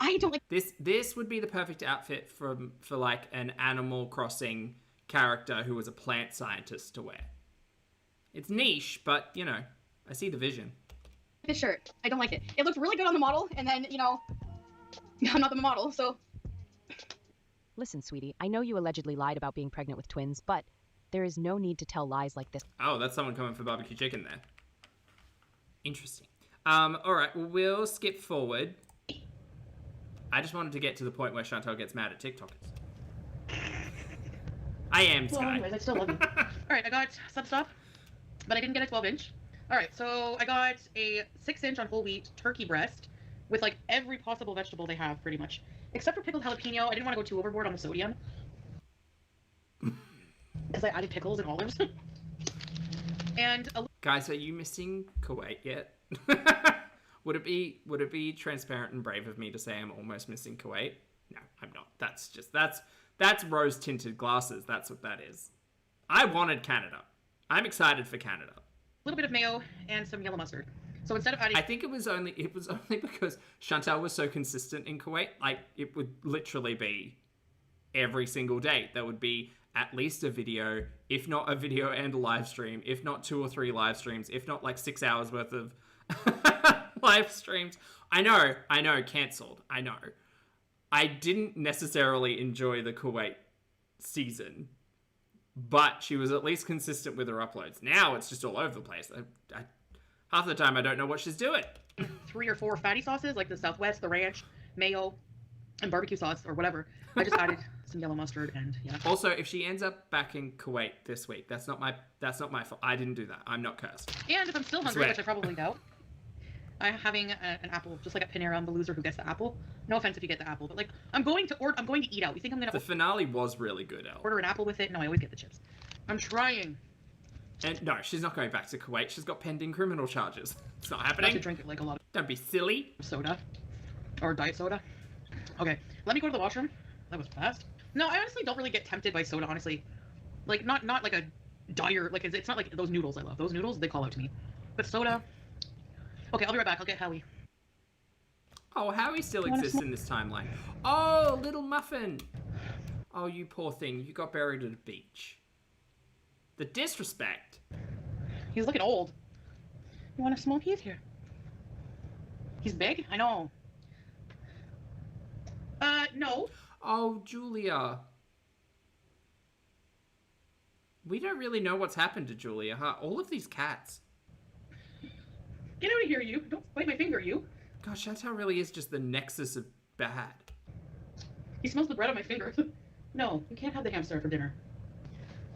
I don't like. This would be the perfect outfit for like an Animal Crossing character who was a plant scientist to wear. It's niche, but you know, I see the vision. This shirt, I don't like it. It looks really good on the model, and then you know, I'm not the model, so. Listen, sweetie, I know you allegedly lied about being pregnant with twins, but there is no need to tell lies like this. Oh, that's someone coming for barbecue chicken there. Interesting. All right, well, we'll skip forward. I just wanted to get to the point where Chantal gets mad at TikTokers. I am, Well, Sky. anyways, I still love you. Alright, I got some stuff, but I didn't get a 12-inch. Alright, so I got a 6-inch on whole wheat turkey breast with like every possible vegetable they have, pretty much. Except for pickled jalapeno. I didn't want to go too overboard on the sodium. Because I added pickles and olives. And a Guys, are you missing Kuwait yet? Would it be transparent and brave of me to say I'm almost missing Kuwait? No, I'm not. That's rose tinted glasses. That's what that is. I wanted Canada. I'm excited for Canada. little bit of mayo and some yellow mustard. So instead of adding I think it was only because Chantal was so consistent in Kuwait. Like, it would literally be every single day. There would be at least a video, if not a video and a live stream, if not 2 or 3 live streams, if not like 6 hours worth of live streams. I know, cancelled. I know. I didn't necessarily enjoy the Kuwait season, but she was at least consistent with her uploads. Now it's just all over the place. Half the time I don't know what she's doing. 3 or 4 fatty sauces, like the Southwest, the ranch, mayo, and barbecue sauce, or whatever. I just added some yellow mustard, and yeah. Also, if she ends up back in Kuwait this week, that's not my fault. I didn't do that. I'm not cursed. And if I'm still hungry, Swear. which I probably doubt, I'm having an apple, just like at Panera. I'm the loser who gets the apple. No offense if you get the apple, but like I'm going to eat out. You think I'm gonna The finale was really good, Elle. order an apple with it? No, I always get the chips. I'm trying And no, she's not going back to Kuwait. She's got pending criminal charges. It's not not happening. to drink it like a lot Don't be silly. of soda or diet soda. Okay, let me go to the washroom. That was fast. No, I honestly don't really get tempted by soda. Honestly, like not like a dire like it's not like those noodles I love. Those noodles they call out to me, but soda. Okay, I'll be right back. I'll get Howie. Oh, Howie still wanna exists in this timeline. Oh, little muffin. Oh, you poor thing. You got buried at a beach. The disrespect. He's looking old. You want a small piece here? He's big? I know. No. Oh, Julia. We don't really know what's happened to Julia, huh? All of these cats. Get out of here, you. Don't bite my finger, you. Gosh, Chantal really is just the nexus of bad. He smells the bread on my finger. No, you can't have the hamster for dinner.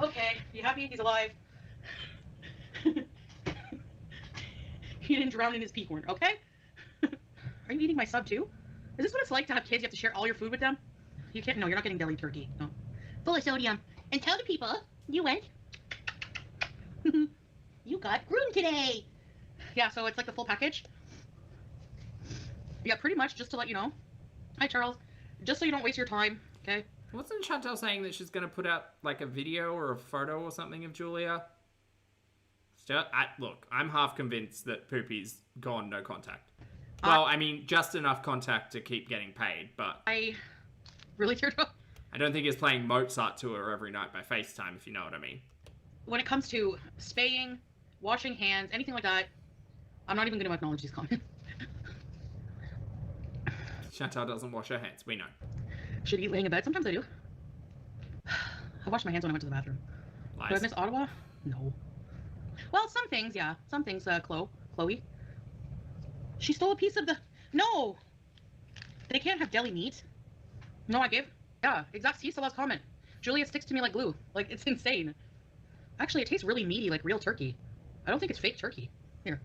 Okay, you happy? He's alive. He didn't drown in his pea corn, okay? Are you eating my sub too? Is this what it's like to have kids? You have to share all your food with them? You can't. No, you're not getting deli turkey. No. Full of sodium. And tell the people you went. You got groomed today. Yeah, so it's like the full package. Yeah, pretty much just to let you know. Hi, Charles. Just so you don't waste your time, okay? Wasn't Chantal saying that she's going to put out like a video or a photo or something of Julia? Look, I'm half convinced that Poopy's gone no contact. Well, I mean, just enough contact to keep getting paid, but... I really teared up. I don't think he's playing Mozart to her every night by FaceTime, if you know what I mean. When it comes to spaying, washing hands, anything like that, I'm not even going to acknowledge these comments. Chantal doesn't wash her hands, we know. Should eat laying in bed? Sometimes I do. I washed my hands when I went to the bathroom. Lies. Do I miss Ottawa? No. Well, some things, yeah. Some things, Chloe. She stole a piece of the... No! They can't have deli meat. No, I gave... Yeah, exactly. See Salah's comment. Julia sticks to me like glue. Like, it's insane. Actually, it tastes really meaty, like real turkey. I don't think it's fake turkey. Here.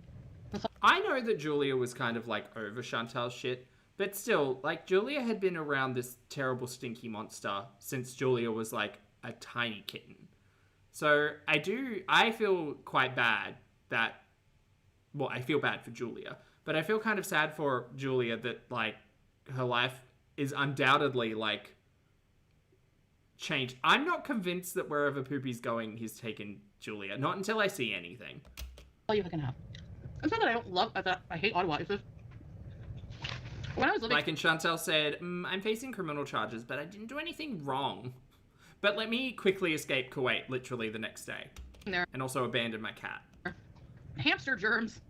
I know that Julia was kind of like over Chantal's shit, but still, like, Julia had been around this terrible stinky monster since Julia was like a tiny kitten. So I feel quite bad that, well, I feel bad for Julia, but I feel kind of sad for Julia that, like, her life is undoubtedly, like, changed. I'm not convinced that wherever Poopy's going, he's taken Julia. Not until I see anything. All you can have. It's not that I don't love, that I hate Ottawa. It's just, when I was living... Like, and Chantal said, I'm facing criminal charges, but I didn't do anything wrong. But let me quickly escape Kuwait literally the next day. There. And also abandon my cat. Hamster germs.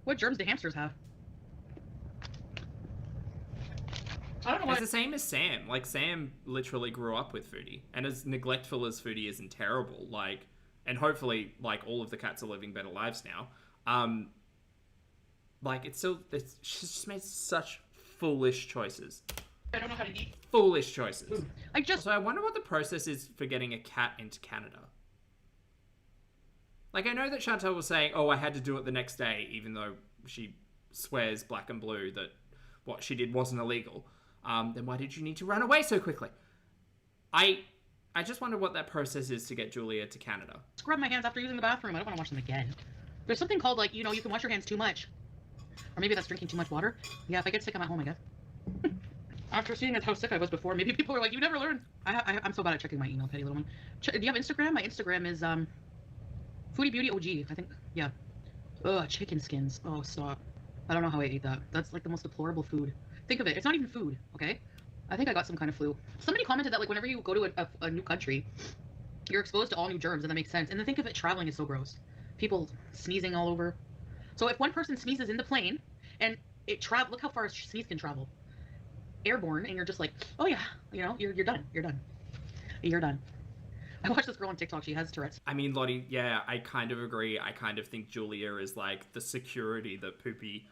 What germs do hamsters have? I don't know It's what... the same as Sam. Like, Sam literally grew up with Foodie. And as neglectful as Foodie is and terrible, like, and hopefully, like, all of the cats are living better lives now. Like, she just made such foolish choices. I don't know how to eat. Foolish choices. So I wonder what the process is for getting a cat into Canada. Like, I know that Chantal was saying, oh, I had to do it the next day, even though she swears black and blue that what she did wasn't illegal. Then why did you need to run away so quickly? I just wonder what that process is to get Julia to Canada. Scrub my hands after using the bathroom. I don't want to wash them again. There's something called, like, you know, you can wash your hands too much. Or maybe that's drinking too much water. Yeah, if I get sick, I'm at home, I guess. After seeing how sick I was before, maybe people were like, you never learn. I'm so bad at checking my email, petty little one. Do you have Instagram? My Instagram is, Foodie Beauty OG, I think. Yeah. Ugh, chicken skins. Oh, stop. I don't know how I ate that. That's, like, the most deplorable food. Think of it. It's not even food, okay? I think I got some kind of flu. Somebody commented that, like, whenever you go to a new country, you're exposed to all new germs, and that makes sense. And then think of it, traveling is so gross. People sneezing all over. So if one person sneezes in the plane, and look how far a sneeze can travel. Airborne, and you're just like, oh yeah, you know, you're done. You're done. You're done. I watched this girl on TikTok. She has Tourette's. I mean, Lottie, yeah, I kind of agree. I kind of think Julia is like the security that Poopy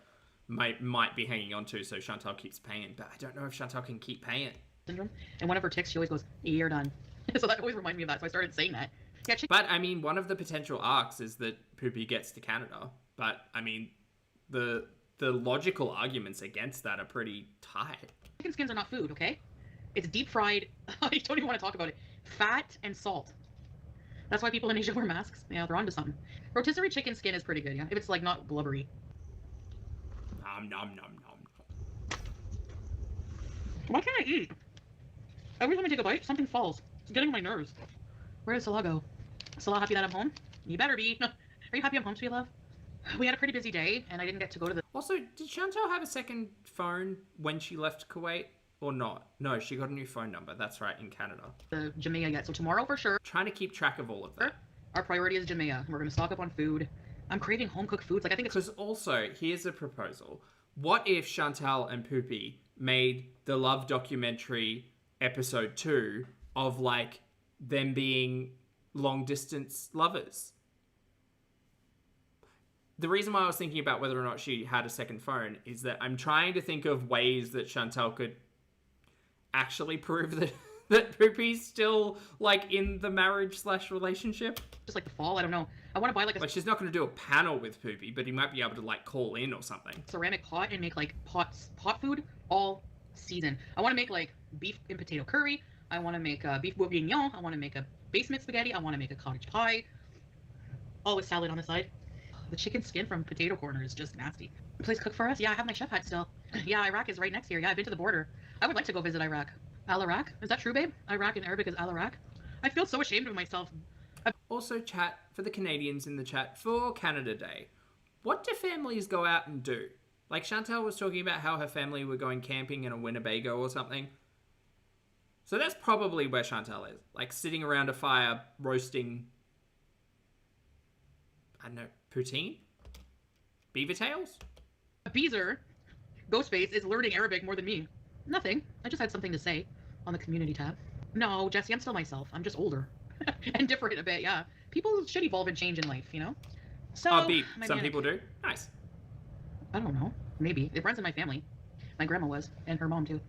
might be hanging on to, so Chantal keeps paying. But I don't know if Chantal can keep paying. Syndrome. And one of her ticks, she always goes, you're done. So that always reminded me of that. So I started saying that. Yeah, but I mean, one of the potential arcs is that Poopy gets to Canada. But I mean, the logical arguments against that are pretty tight. Chicken skins are not food, okay? It's deep fried. I don't even want to talk about it. Fat and salt. That's why people in Asia wear masks. Yeah, they're onto something. Rotisserie chicken skin is pretty good, yeah? If it's, like, not blubbery. Nom, nom, nom, nom. Why can't I eat? Every time I take a bite, something falls. It's getting on my nerves. Where did Salah go? Salah, happy that I'm home? You better be. Are you happy I'm home, sweet love? We had a pretty busy day, and I didn't get to go to the... Also, did Chantal have a second phone when she left Kuwait, or not? No, she got a new phone number. That's right, in Canada. The Jamaica yet, so tomorrow for sure. Trying to keep track of all of that. Our priority is Jamaica. We're going to stock up on food. I'm craving home-cooked foods. Like, I think it's... Because also, here's a proposal. What if Chantal and Poopy made the love documentary episode 2 of, like, them being long-distance lovers? The reason why I was thinking about whether or not she had a second phone is that I'm trying to think of ways that Chantal could actually prove that Poopy's still, like, in the marriage/relationship. Just like the fall, I don't know. I want to buy like a Like, she's not going to do a panel with Poopy, but he might be able to, like, call in or something. ceramic pot and make like pot food all season. I want to make like beef and potato curry. I want to make beef bourguignon. I want to make a basement spaghetti. I want to make a cottage pie. All with salad on the side. The chicken skin from Potato Corner is just nasty. Please cook for us? Yeah, I have my chef hat still. Yeah, Iraq is right next here. Yeah, I've been to the border. I would like to go visit Iraq. Al-Iraq? Is that true, babe? Iraq in Arabic is Al-Iraq? I feel so ashamed of myself. Also, chat, for the Canadians in the chat, for Canada Day, what do families go out and do? Like, Chantal was talking about how her family were going camping in a Winnebago or something. So that's probably where Chantal is. Like, sitting around a fire, roasting, I don't know, poutine? Beaver tails? Beezer, Ghostface, is learning Arabic more than me. Nothing. I just had something to say on the community tab. No, Jesse, I'm still myself. I'm just older. And different a bit, yeah. People should evolve and change in life, you know? So, Oh, beep. Some people do. Nice. I don't know. Maybe. It runs in my family. My grandma was, and her mom too.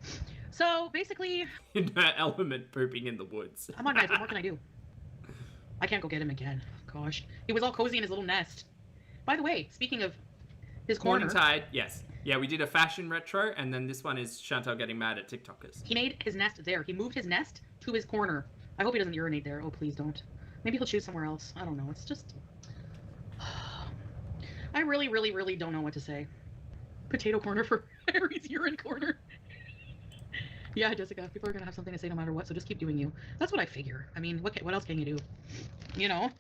So, basically... In her element, pooping in the woods. I'm on guys, what more can I do? I can't go get him again. Gosh. He was all cozy in his little nest. By the way, speaking of his corner... Morning Tide, yes. Yeah, we did a fashion retro, and then this one is Chantal getting mad at TikTokers. He made his nest there. He moved his nest to his corner. I hope he doesn't urinate there. Oh, please don't. Maybe he'll choose somewhere else. I don't know. It's just... I really, really, really don't know what to say. Potato corner for Harry's urine corner. Yeah, Jessica, people are going to have something to say no matter what, so just keep doing you. That's what I figure. I mean, what else can you do? You know?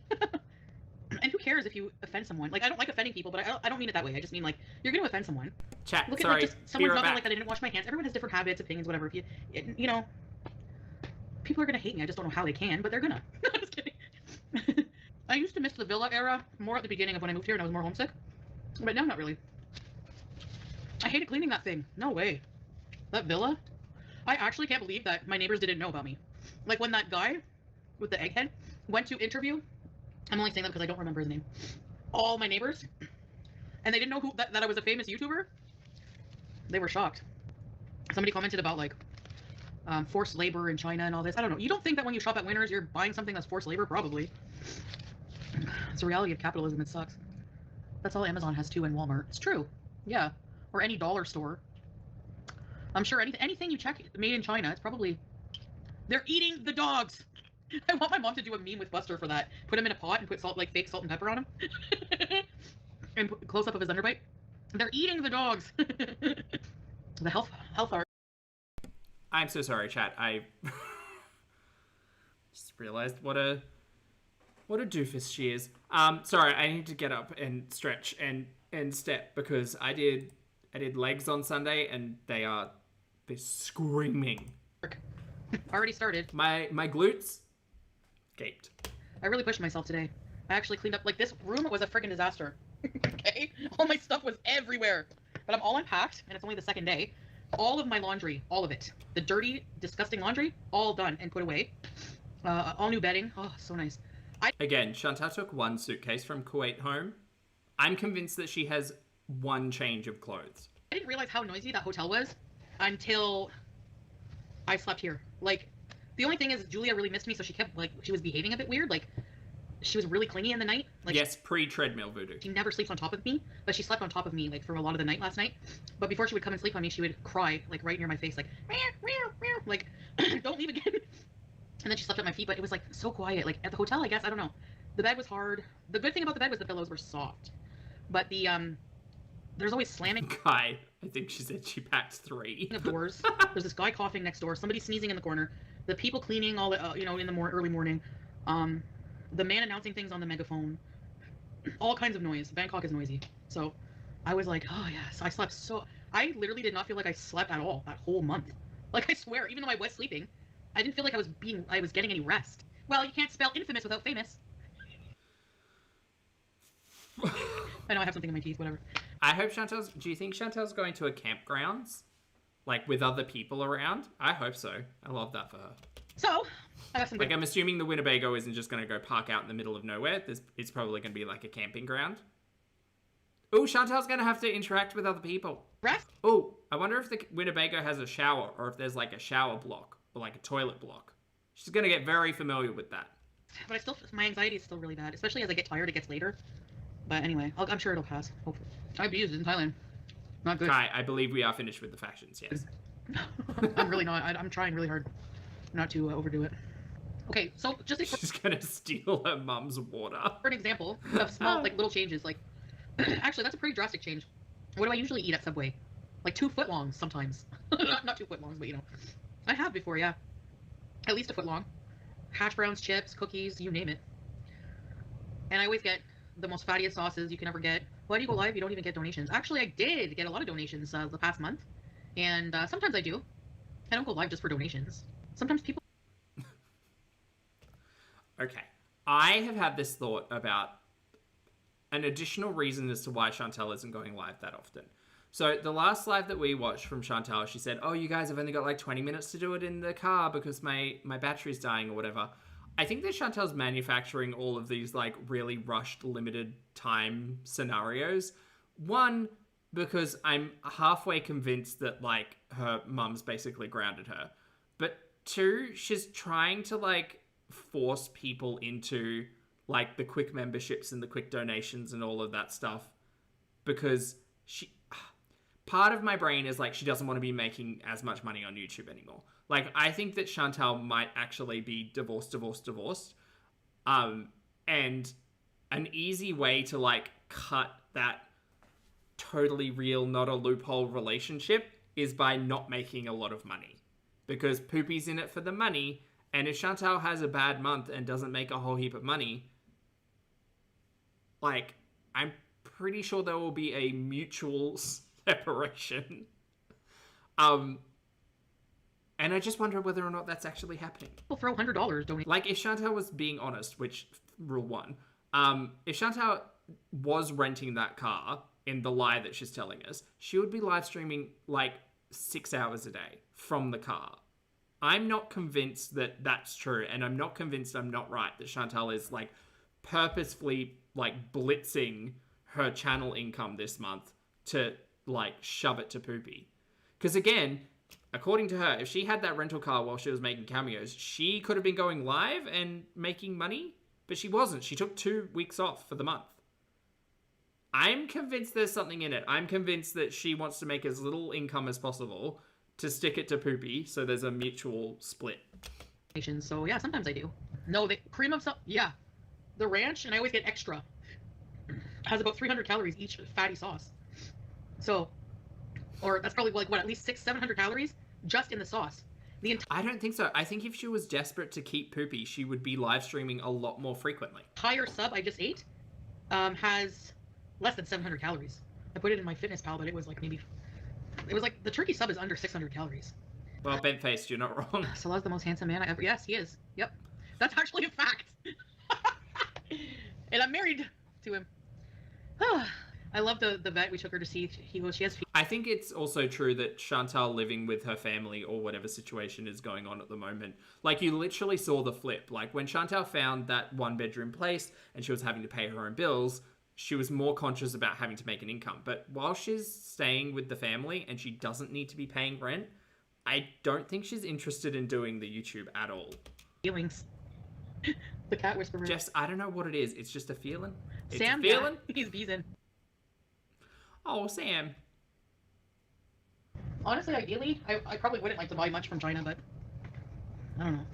And who cares if you offend someone? Like, I don't like offending people, but I don't mean it that way. I just mean, like, you're going to offend someone. Chat, Look at, sorry. like, just someone's Be right not back. like that. I didn't wash my hands. Everyone has different habits, opinions, whatever. If you know, people are going to hate me. I just don't know how they can, but they're going to. Just kidding. I used to miss the villa era more at the beginning of when I moved here and I was more homesick. But now, not really. I hated cleaning that thing. No way. That villa? I actually can't believe that my neighbors didn't know about me. Like, when that guy with the egghead went to interview, I'm only saying that because I don't remember his name, all my neighbors, and they didn't know that I was a famous YouTuber, they were shocked. Somebody commented about, like, forced labor in China and all this. I don't know. You don't think that when you shop at Winners, you're buying something that's forced labor? Probably. It's the reality of capitalism. It sucks. That's all Amazon has too, and Walmart. It's true. Yeah. Or any dollar store. I'm sure anything you check made in China, it's probably... They're eating the dogs! I want my mom to do a meme with Buster for that. Put him in a pot and put salt, like fake salt and pepper on him. And put close up of his underbite. They're eating the dogs! The health art. I'm so sorry, chat. I just realized what a doofus she is. Sorry, I need to get up and stretch and step because I did legs on Sunday and they're screaming. Already started. My glutes gaped. I really pushed myself today. I actually cleaned up, like, this room was a freaking disaster. Okay? All my stuff was everywhere. But I'm all unpacked, and it's only the second day. All of my laundry, all of it. The dirty, disgusting laundry, all done and put away. All new bedding. Oh, so nice. Again, Chantal took one suitcase from Kuwait home. I'm convinced that she has one change of clothes. I didn't realize how noisy that hotel was until I slept here. Like, the only thing is Julia really missed me, so she kept, like, she was behaving a bit weird. Like, she was really clingy in the night. Like, yes, pre-treadmill voodoo. She never sleeps on top of me, but she slept on top of me, like, for a lot of the night last night. But before she would come and sleep on me, she would cry, like, right near my face, like, meow, meow, meow, like, don't leave again. And then she slept at my feet, but it was, like, so quiet. Like, at the hotel, I guess, I don't know. The bed was hard. The good thing about the bed was the pillows were soft. But the, there's always slamming Guy, I think she said she packed 3. of doors. There's this guy coughing next door. Somebody sneezing in the corner. The people cleaning all the, you know, in the early morning. The man announcing things on the megaphone. All kinds of noise. Bangkok is noisy. So I was like, oh yes, I slept so... I literally did not feel like I slept at all that whole month. Like, I swear, even though I was sleeping, I didn't feel like I was getting any rest. Well, you can't spell infamous without famous. I know I have something in my teeth, whatever. I hope do you think Chantal's going to a campgrounds? Like, with other people around? I hope so. I love that for her. So, I got some good... Like, I'm assuming the Winnebago isn't just going to go park out in the middle of nowhere. It's probably going to be like a camping ground. Oh, Chantal's going to have to interact with other people. Rest? Oh, I wonder if the Winnebago has a shower or if there's like a shower block. like a toilet block. She's going to get very familiar with that. But my anxiety is still really bad, especially as I get tired. It gets later. But anyway, I'm sure it'll pass. Hopefully. I've used it in Thailand. Not good. Kai, I believe we are finished with the factions. Yes. I'm really not. I'm trying really hard not to overdo it. Okay, so just She's gonna steal her mum's water. For an example of small, like little changes, like actually that's a pretty drastic change. What do I usually eat at Subway? Like 2 footlongs sometimes. Not 2 footlongs, but you know, I have before, yeah. At least a foot long. Hash browns, chips, cookies, you name it. And I always get the most fattiest sauces you can ever get. Why do you go live? You don't even get donations. Actually, I did get a lot of donations the past month, and sometimes I do. I don't go live just for donations. Sometimes people. Okay. I have had this thought about an additional reason as to why Chantal isn't going live that often. So the last live that we watched from Chantal, she said, oh, you guys have only got like 20 minutes to do it in the car because my battery's dying or whatever. I think that Chantal's manufacturing all of these like really rushed, limited time scenarios. One, because I'm halfway convinced that like her mum's basically grounded her. But 2, she's trying to like force people into like the quick memberships and the quick donations and all of that stuff because part of my brain is like she doesn't want to be making as much money on YouTube anymore. Like I think that Chantal might actually be divorced. And an easy way to like cut that totally real, not a loophole relationship is by not making a lot of money because Poopy's in it for the money. And if Chantal has a bad month and doesn't make a whole heap of money, like, I'm pretty sure there will be a mutual separation. And I just wonder whether or not that's actually happening. People throw $100 donate. Like, if Chantal was being honest, which, rule 1, if Chantal was renting that car in the lie that she's telling us, she would be live streaming, like, 6 hours a day from the car. I'm not convinced that that's true, and I'm not convinced I'm not right that Chantal is, like, purposefully, like, blitzing her channel income this month to, like, shove it to Poopy. Because, again, according to her, if she had that rental car while she was making cameos, she could have been going live and making money, but she wasn't. She took 2 weeks off for the month. I'm convinced there's something in it. I'm convinced that she wants to make as little income as possible to stick it to Poopy, so there's a mutual split. So yeah, sometimes I do. No, the cream of some, yeah, the ranch, and I always get extra. Has about 300 calories each fatty sauce. So, or that's probably like what, at least 600-700 calories just in the sauce. I don't think so. I think if she was desperate to keep Poopy, she would be live streaming a lot more frequently. Entire sub I just ate has less than 700 calories. I put it in my fitness pal, but it was like maybe. It was like, the turkey sub is under 600 calories. Well, bent-faced, you're not wrong. Salah's the most handsome man I ever... Yes, he is. Yep. That's actually a fact. And I'm married to him. I love the vet we took her to see. He goes, she has... I think it's also true that Chantal living with her family or whatever situation is going on at the moment. Like, you literally saw the flip. Like, when Chantal found that 1-bedroom place and she was having to pay her own bills, she was more conscious about having to make an income. But while she's staying with the family and she doesn't need to be paying rent, I don't think she's interested in doing the YouTube at all. Feelings. The cat whisperer. Jess, I don't know what it is. It's just a feeling. It's Sam, a feeling. Yeah, he's beezing. Oh, Sam. Honestly, ideally, I probably wouldn't like to buy much from China, but I don't know.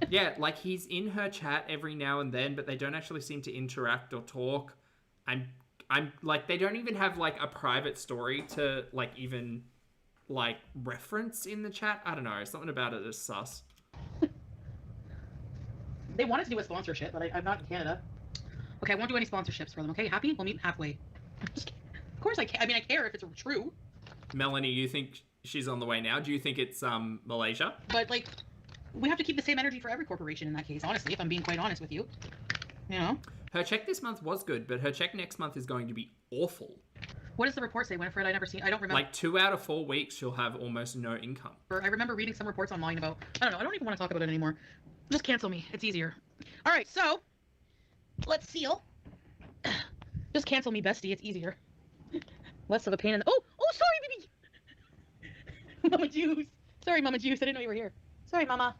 Yeah, like, he's in her chat every now and then, but they don't actually seem to interact or talk. I'm like, they don't even have like a private story to like even like reference in the chat. I don't know, something about it is sus. They wanted to do a sponsorship, but I'm not in Canada. Okay, I won't do any sponsorships for them. Okay, happy? We'll meet halfway. Of course I care. I mean, I care if it's true. Melanie, you think she's on the way now? Do you think it's Malaysia? But like, we have to keep the same energy for every corporation in that case. Honestly, if I'm being quite honest with you, you know. Her check this month was good, but her check next month is going to be awful. What does the report say, Winifred? I don't remember. Like 2 out of 4 weeks, she'll have almost no income. I remember reading some reports online about, I don't know, I don't even want to talk about it anymore. Just cancel me. It's easier. All right, so let's seal. Just cancel me, bestie. It's easier. Less of a pain in the... Oh, sorry, baby. Mama Juice. Sorry, Mama Juice. I didn't know you were here. Sorry, Mama.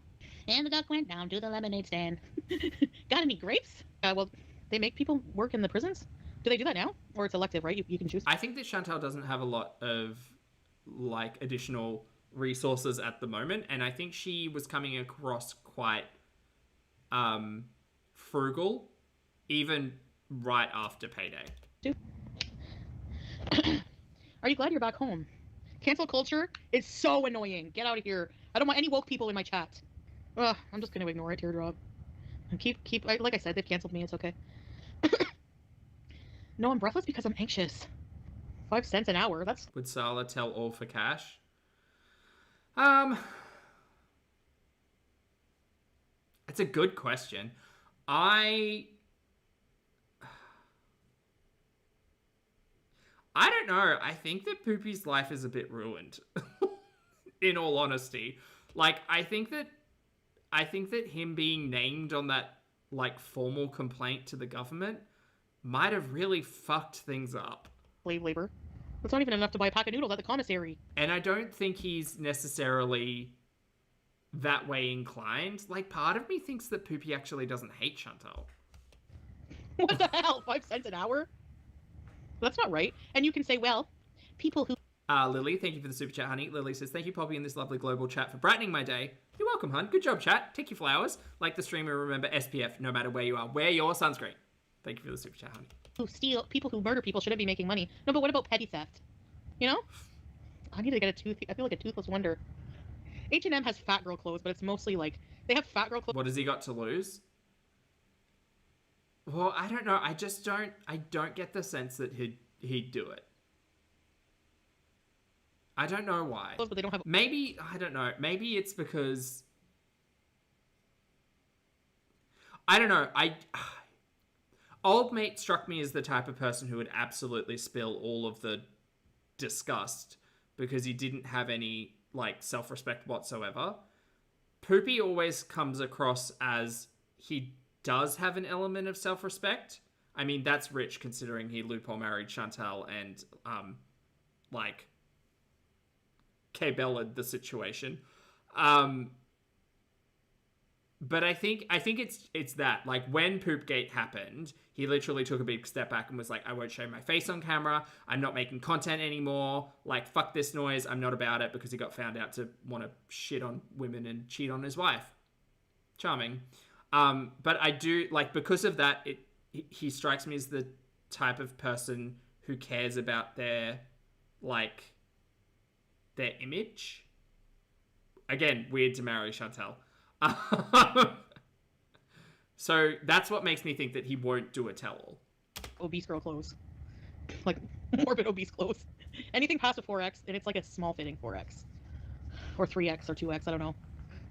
And the duck went down to the lemonade stand. Got any grapes? Well, they make people work in the prisons. Do they do that now? Or it's elective, right? You can choose. I think that Chantal doesn't have a lot of like additional resources at the moment, and I think she was coming across quite frugal even right after payday. Are you glad you're back home? Cancel culture is so annoying. Get out of here. I don't want any woke people in my chat. Ugh, I'm just gonna ignore it, teardrop. And like I said, they've canceled me, it's okay. No, I'm breathless because I'm anxious. 5 cents an hour, that's... Would Sala tell all for cash? It's a good question. I don't know. I think that Poopy's life is a bit ruined. In all honesty. Like, I think that him being named on that, like, formal complaint to the government might have really fucked things up. Slave labor. That's not even enough to buy a pack of noodles at the commissary. And I don't think he's necessarily that way inclined. Like, part of me thinks that Poopy actually doesn't hate Chantal. What the hell? 5 cents an hour? That's not right. And you can say, well, people who... Lily, thank you for the super chat, honey. Lily says, thank you, Poppy, in this lovely global chat for brightening my day. You're welcome, hun. Good job, chat. Take your flowers. Like the streamer, remember SPF, no matter where you are. Wear your sunscreen. Thank you for the super chat, honey. Who steal, people who murder people shouldn't be making money. No, but what about petty theft? You know? I need to get a tooth. I feel like a toothless wonder. H&M has fat girl clothes, but it's mostly like, they have fat girl clothes. What has he got to lose? Well, I don't know. I don't get the sense that he'd do it. I don't know why. But they don't have... Maybe, I don't know. Maybe it's because... I don't know. Old mate struck me as the type of person who would absolutely spill all of the disgust because he didn't have any, like, self-respect whatsoever. Poopy always comes across as he does have an element of self-respect. I mean, that's rich considering he loophole married Chantal and, like, K-Bella'd the situation. But I think it's that, like, when Poopgate happened, he literally took a big step back and was like, I won't show my face on camera. I'm not making content anymore. Like, fuck this noise. I'm not about it, because he got found out to want to shit on women and cheat on his wife. Charming. But I do, like, because of that, he strikes me as the type of person who cares about their image. Again, weird to marry Chantal. So that's what makes me think that he won't do a tell-all. Obese girl clothes. Like, morbid obese clothes. Anything past a 4X, and it's like a small fitting 4X. Or 3X or 2X, I don't know.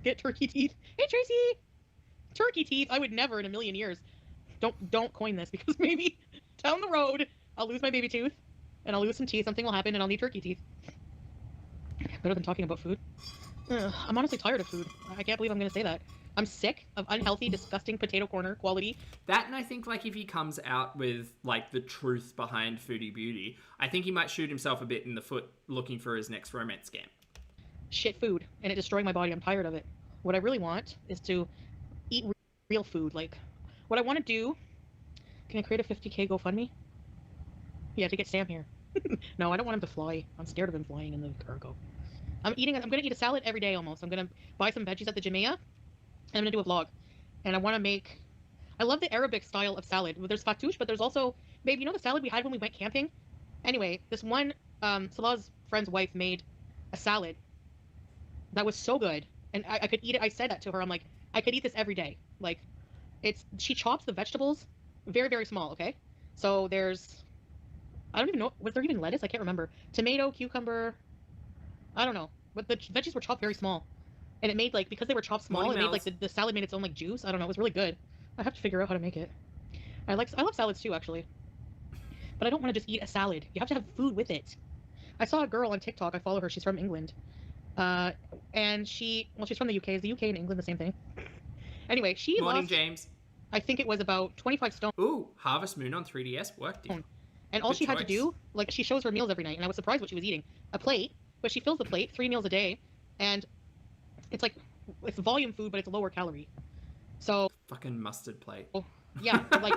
Get turkey teeth. Hey, Tracy! Turkey teeth, I would never in a million years. Don't coin this, because maybe down the road, I'll lose my baby tooth, and I'll lose some teeth, something will happen, and I'll need turkey teeth. Better than talking about food. I'm honestly tired of food. I can't believe I'm going to say that. I'm sick of unhealthy, disgusting potato corner quality. That, and I think, like, if he comes out with, like, the truth behind Foodie Beauty, I think he might shoot himself a bit in the foot looking for his next romance scam. Shit food, and it destroying my body. I'm tired of it. What I really want is to eat real food. Like, what I want to do... Can I create a 50k GoFundMe? Yeah, to get Sam here. No, I don't want him to fly. I'm scared of him flying in the cargo. I'm gonna eat a salad every day almost. I'm gonna buy some veggies at the Jamea, and I'm gonna do a vlog. And I want to make... I love the Arabic style of salad. There's fattoush, but there's also... Babe, you know the salad we had when we went camping? Anyway, this one, Salah's friend's wife made a salad that was so good. And I could eat it. I said that to her. I'm like, I could eat this every day. Like, she chops the vegetables very, very small, okay? So there's... I don't even know... Was there even lettuce? I can't remember. Tomato, cucumber... I don't know, but the veggies were chopped very small, and it made, like, because they were chopped small, it made, like, the salad made its own, like, juice. I don't know, it was really good. I have to figure out how to make it. I love salads too, actually, but I don't want to just eat a salad. You have to have food with it. I saw a girl on TikTok. I follow her. She's from England, and she's from the UK. Is the UK and England the same thing? Anyway, she Morning, lost, James. I think it was about 25 stone. Ooh, Harvest Moon on 3DS worked. And all she had to do, like, she shows her meals every night, and I was surprised what she was eating. A plate. But she fills the plate 3 meals a day, and it's like it's volume food, but it's lower calorie. So Fucking mustard plate. yeah, like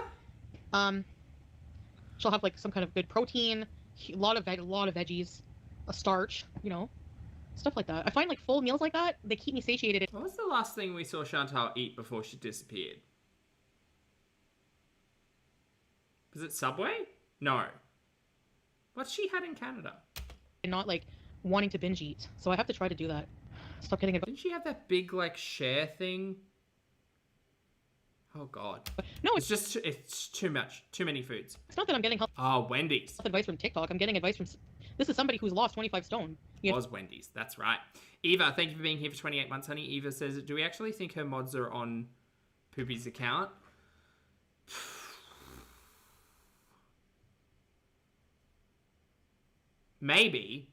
she'll have like some kind of good protein, a lot of veggies, a starch, stuff like that. I find like full meals like that, they keep me satiated. What was the last thing we saw Chantal eat before she disappeared? Was it Subway? No. What's she had in Canada? And not like wanting to binge eat. So I have to try to do that. Stop getting it. Didn't she have that big like share thing? Oh god. No, it's too much. Too many foods. It's not that I'm getting health Wendy's. advice from TikTok. I'm getting advice from... This is somebody who's lost 25 stone. Was Wendy's. That's right. Eva, thank you for being here for 28 months, honey. Eva says, do we actually think her mods are on Poopy's account? Maybe.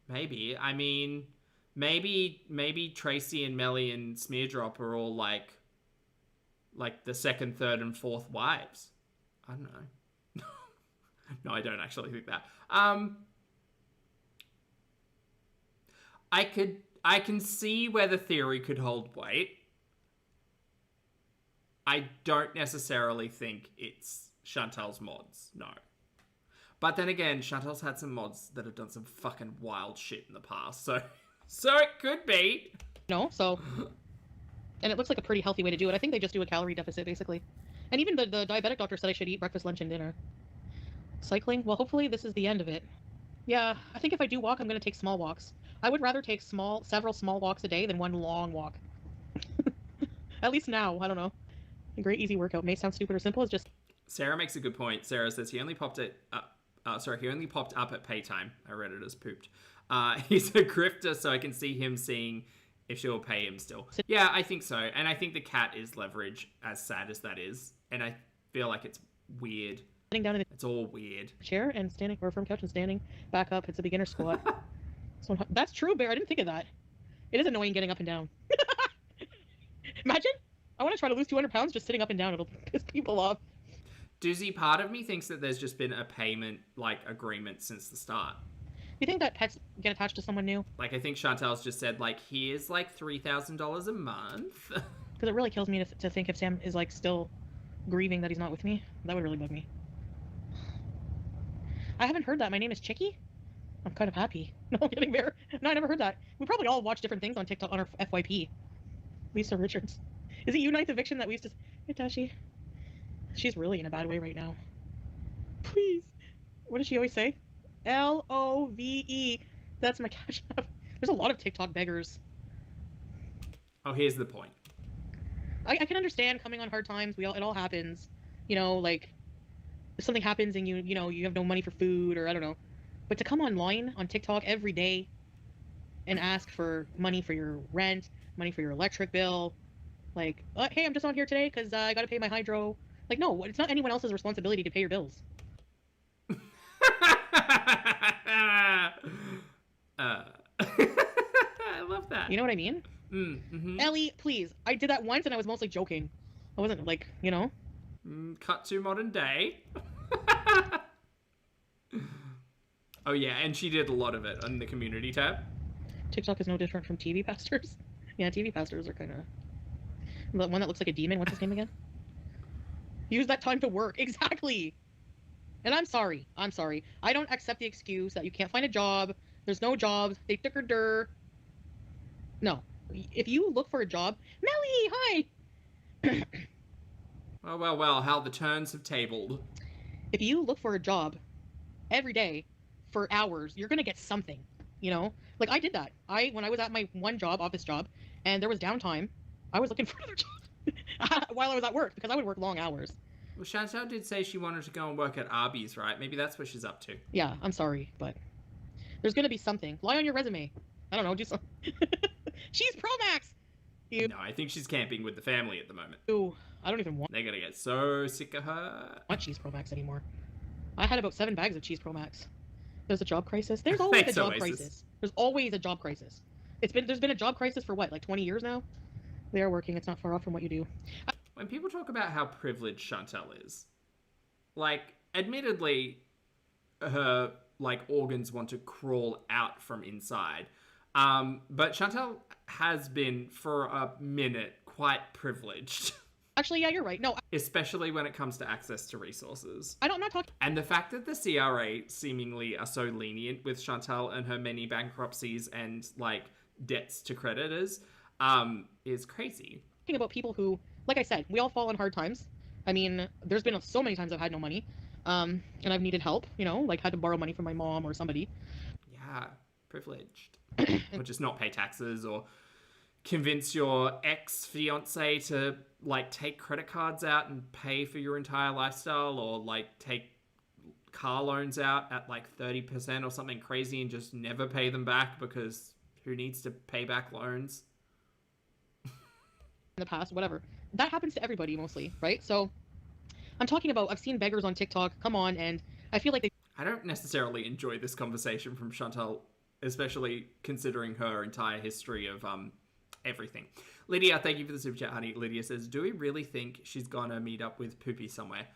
I mean, maybe Tracy and Melly and Smeardrop are all like the second, third, and fourth wives. I don't know. No, I don't actually think that. I can see where the theory could hold weight. I don't necessarily think it's Chantal's mods, no. But then again, Chantal's had some mods that have done some fucking wild shit in the past, so it could be. No, so... And it looks like a pretty healthy way to do it. I think they just do a calorie deficit, basically. And even the diabetic doctor said I should eat breakfast, lunch, and dinner. Cycling? Well, hopefully this is the end of it. Yeah, I think if I do walk, I'm going to take small walks. I would rather take several small walks a day than one long walk. At least now, I don't know. A great easy workout may sound stupid or simple. It's just... Sarah makes a good point. Sarah says he only popped up at pay time. I read it as pooped. He's a grifter, so I can see him seeing if she'll pay him still. Yeah, I think so. And I think the cat is leverage, as sad as that is. And I feel like it's weird. Sitting down in It's all weird. chair and standing, or from couch and standing back up. It's a beginner squat. So that's true, Bear. I didn't think of that. It is annoying getting up and down. Imagine. I want to try to lose 200 pounds just sitting up and down. It'll piss people off. Doozy, part of me thinks that there's just been a payment agreement since the start. You think that pets get attached to someone new? I think Chantal's just said here's $3,000 a month. Because it really kills me to think if Sam is still grieving that he's not with me. That would really bug me. I haven't heard that. My name is Chicky. I'm kind of happy. No, I'm getting there. No, I never heard that. We probably all watch different things on TikTok on our FYP. Lisa Richards. Is it Unite Eviction that we used to... Hey, Tashi. She's really in a bad way right now. Please. What does she always say? LOVE. That's my cash app. There's a lot of TikTok beggars. Oh, here's the point. I can understand coming on hard times. It all happens. If something happens and you have no money for food or I don't know. But to come online on TikTok every day and ask for money for your rent, money for your electric bill, hey, I'm just on here today because I got to pay my hydro. No, it's not anyone else's responsibility to pay your bills. I love that. You know what I mean? Mm-hmm. Ellie, please. I did that once and I was mostly joking. I wasn't Cut to modern day. Oh yeah, and she did a lot of it on the community tab. TikTok is no different from TV pastors. Yeah, TV pastors are kind of... The one that looks like a demon, what's his name again? Use that time to work. Exactly. And I'm sorry. I don't accept the excuse that you can't find a job. There's no jobs. They took her dur. No. If you look for a job... Melly, hi! Well, how the turns have tabled. If you look for a job every day for hours, you're going to get something, I did that. When I was at my one job, office job, and there was downtime, I was looking for another job while I was at work because I would work long hours. Well, Chantal did say she wanted to go and work at Arby's, right? Maybe that's what she's up to. Yeah, I'm sorry, but there's going to be something. Lie on your resume. I don't know, do something. She's Pro Max! No, I think she's camping with the family at the moment. Ooh, I don't even want They're gonna get so sick of her. Cheese Pro Max anymore. I had about 7 bags of Cheese Pro Max. There's a job crisis. There's always a job crisis. There's always a job crisis. There's been a job crisis for what, 20 years now? They are working. It's not far off from what you do. When people talk about how privileged Chantal is, admittedly, her, organs want to crawl out from inside. But Chantal has been, for a minute, quite privileged. Actually, yeah, you're right. No, Especially when it comes to access to resources. I'm not talking. And the fact that the CRA seemingly are so lenient with Chantal and her many bankruptcies and, like, debts to creditors is crazy. About people who, like I said, we all fall in hard times. I mean, there's been so many times I've had no money, and I've needed help, you know, like had to borrow money from my mom or somebody. Yeah, privileged. Or just not pay taxes, or convince your ex-fiance to, like, take credit cards out and pay for your entire lifestyle, or, like, take car loans out at, like, 30% or something crazy and just never pay them back, because who needs to pay back loans? In the past, whatever. That happens to everybody mostly, right? So I'm talking about, I've seen beggars on TikTok come on, and I feel like they... I don't necessarily enjoy this conversation from Chantal, especially considering her entire history of everything. Lydia, thank you for the super chat, honey. Lydia says, do we really think she's gonna meet up with Poopy somewhere?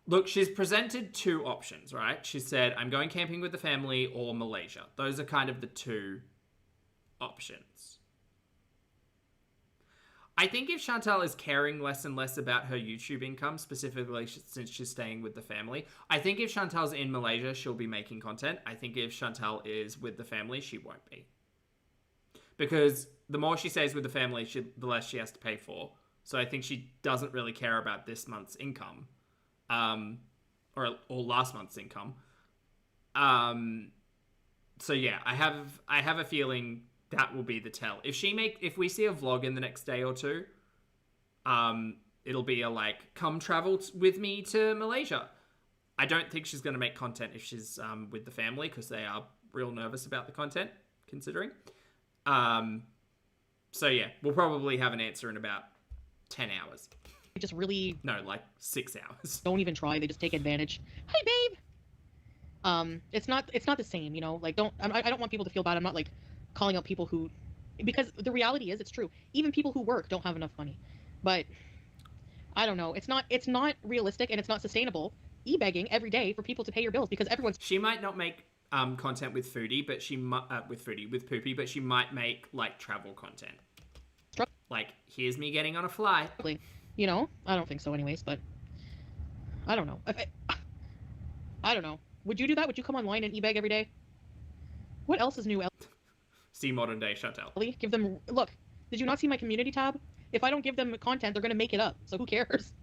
Look, she's presented two options, right? She said, I'm going camping with the family or Malaysia. Those are kind of the two options. I think if Chantal is caring less and less about her YouTube income, specifically since she's staying with the family, I think if Chantal's in Malaysia, she'll be making content. I think if Chantal is with the family, she won't be. Because the more she stays with the family, the less she has to pay for. So I think she doesn't really care about this month's income. Or last month's income. So yeah, I have a feeling that will be the tell. If we see a vlog in the next day or two, it'll be a, like, come travel with me to Malaysia. I don't think she's going to make content if she's with the family, because they are real nervous about the content, considering. So yeah, we'll probably have an answer in about 10 hours. They just really... No, like 6 hours. Don't even try. They just take advantage. Hey, babe! It's not the same, you know? Like, I don't want people to feel bad. I'm not, like, calling out people who... Because the reality is, it's true. Even people who work don't have enough money. But, I don't know. It's not realistic, and it's not sustainable e-begging every day for people to pay your bills, because everyone's... She might not make content with Foodie, but she might... with Poopy, but she might make, like, travel content. Like, here's me getting on a flight. You know? I don't think so anyways, but... I don't know. I don't know. Would you do that? Would you come online and e-beg every day? What else is new? See modern day Chantal. Give them... Look, did you not see my community tab? If I don't give them content, they're going to make it up. So who cares?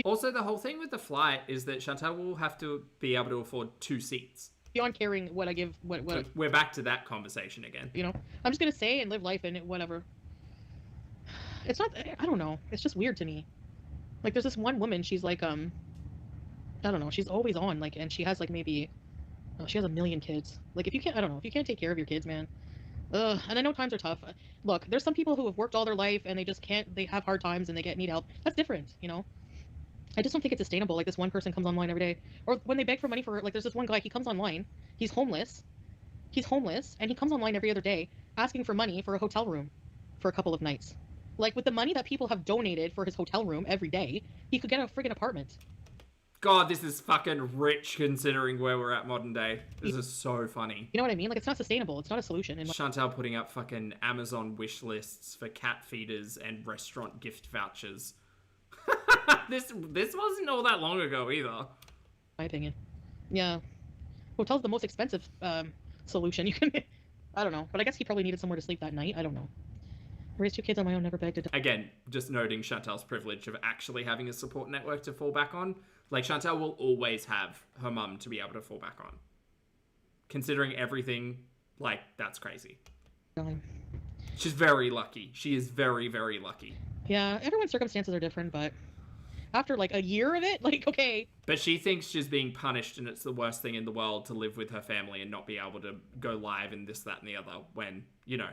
Also, the whole thing with the flight is that Chantal will have to be able to afford 2 seats. Beyond caring what I give... So we're back to that conversation again. You know? I'm just going to say and live life and whatever. It's not... I don't know. It's just weird to me. Like, there's this one woman, she's like, I don't know. She's always on, like, and she has, like, maybe... Oh, she has 1 million kids. Like, if you can't... I don't know. If you can't take care of your kids, man... and I know times are tough. Look, there's some people who have worked all their life and they just can't, they have hard times and they need help. That's different, you know? I just don't think it's sustainable. Like, this one person comes online every day. Or when they beg for money for, like, there's this one guy, he comes online, he's homeless, and he comes online every other day asking for money for a hotel room for a couple of nights. Like, with the money that people have donated for his hotel room every day, he could get a friggin' apartment. God, this is fucking rich considering where we're at modern day. This is so funny. You know what I mean? Like, it's not sustainable. It's not a solution. Chantal putting up fucking Amazon wish lists for cat feeders and restaurant gift vouchers. This wasn't all that long ago either. My opinion. Yeah. Hotel's the most expensive solution you can... I don't know. But I guess he probably needed somewhere to sleep that night. I don't know. I raised 2 kids on my own, never begged to... Again, just noting Chantal's privilege of actually having a support network to fall back on. Like, Chantal will always have her mum to be able to fall back on. Considering everything, like, that's crazy. She's very lucky. She is very, very lucky. Yeah, everyone's circumstances are different, but after, like, a year of it, like, okay. But she thinks she's being punished and it's the worst thing in the world to live with her family and not be able to go live and this, that, and the other when, you know,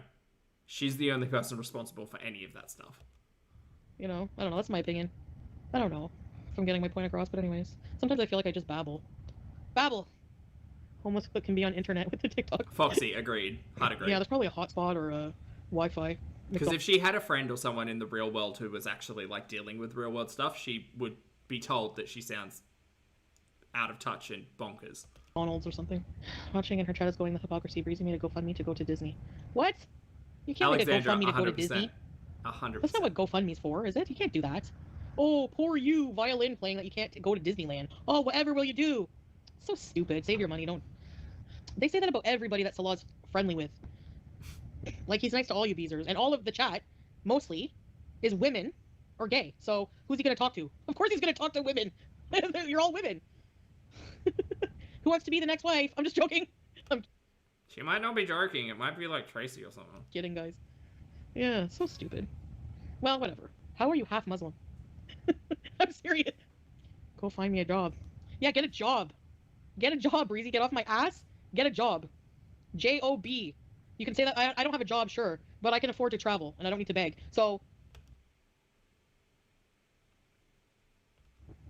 she's the only person responsible for any of that stuff. You know, I don't know. That's my opinion. I don't know if I'm getting my point across, but anyways. Sometimes I feel like I just babble. Babble! Homeless clip can be on internet with the TikTok. Foxy, agreed. Hard agreed. Yeah, there's probably a hotspot or a Wi-Fi. Because if she had a friend or someone in the real world who was actually, like, dealing with real world stuff, she would be told that she sounds out of touch and bonkers. McDonald's or something. Watching in her chat is going, the hypocrisy. Breezy made a GoFundMe to go to Disney. What? You can't make a Alexandra, GoFundMe to go to Disney. 100%. That's not what GoFundMe's for, is it? You can't do that. Oh, poor you, violin playing that you can't go to Disneyland. Oh, whatever will you do? So stupid. Save your money. Don't. They say that about everybody that Salah's friendly with. Like, he's nice to all you beezers. And all of the chat, mostly, is women or gay. So, who's he going to talk to? Of course he's going to talk to women. You're all women. Who wants to be the next wife? I'm just joking. I'm She might not be joking. It might be like Tracy or something. kidding, guys. Yeah, so stupid. Well, whatever. How are you half Muslim? I'm serious. Go find me a job. Yeah, get a job. Get a job, Breezy. Get off my ass. Get a job. J-O-B. You can say that I don't have a job, sure, but I can afford to travel, and I don't need to beg. So,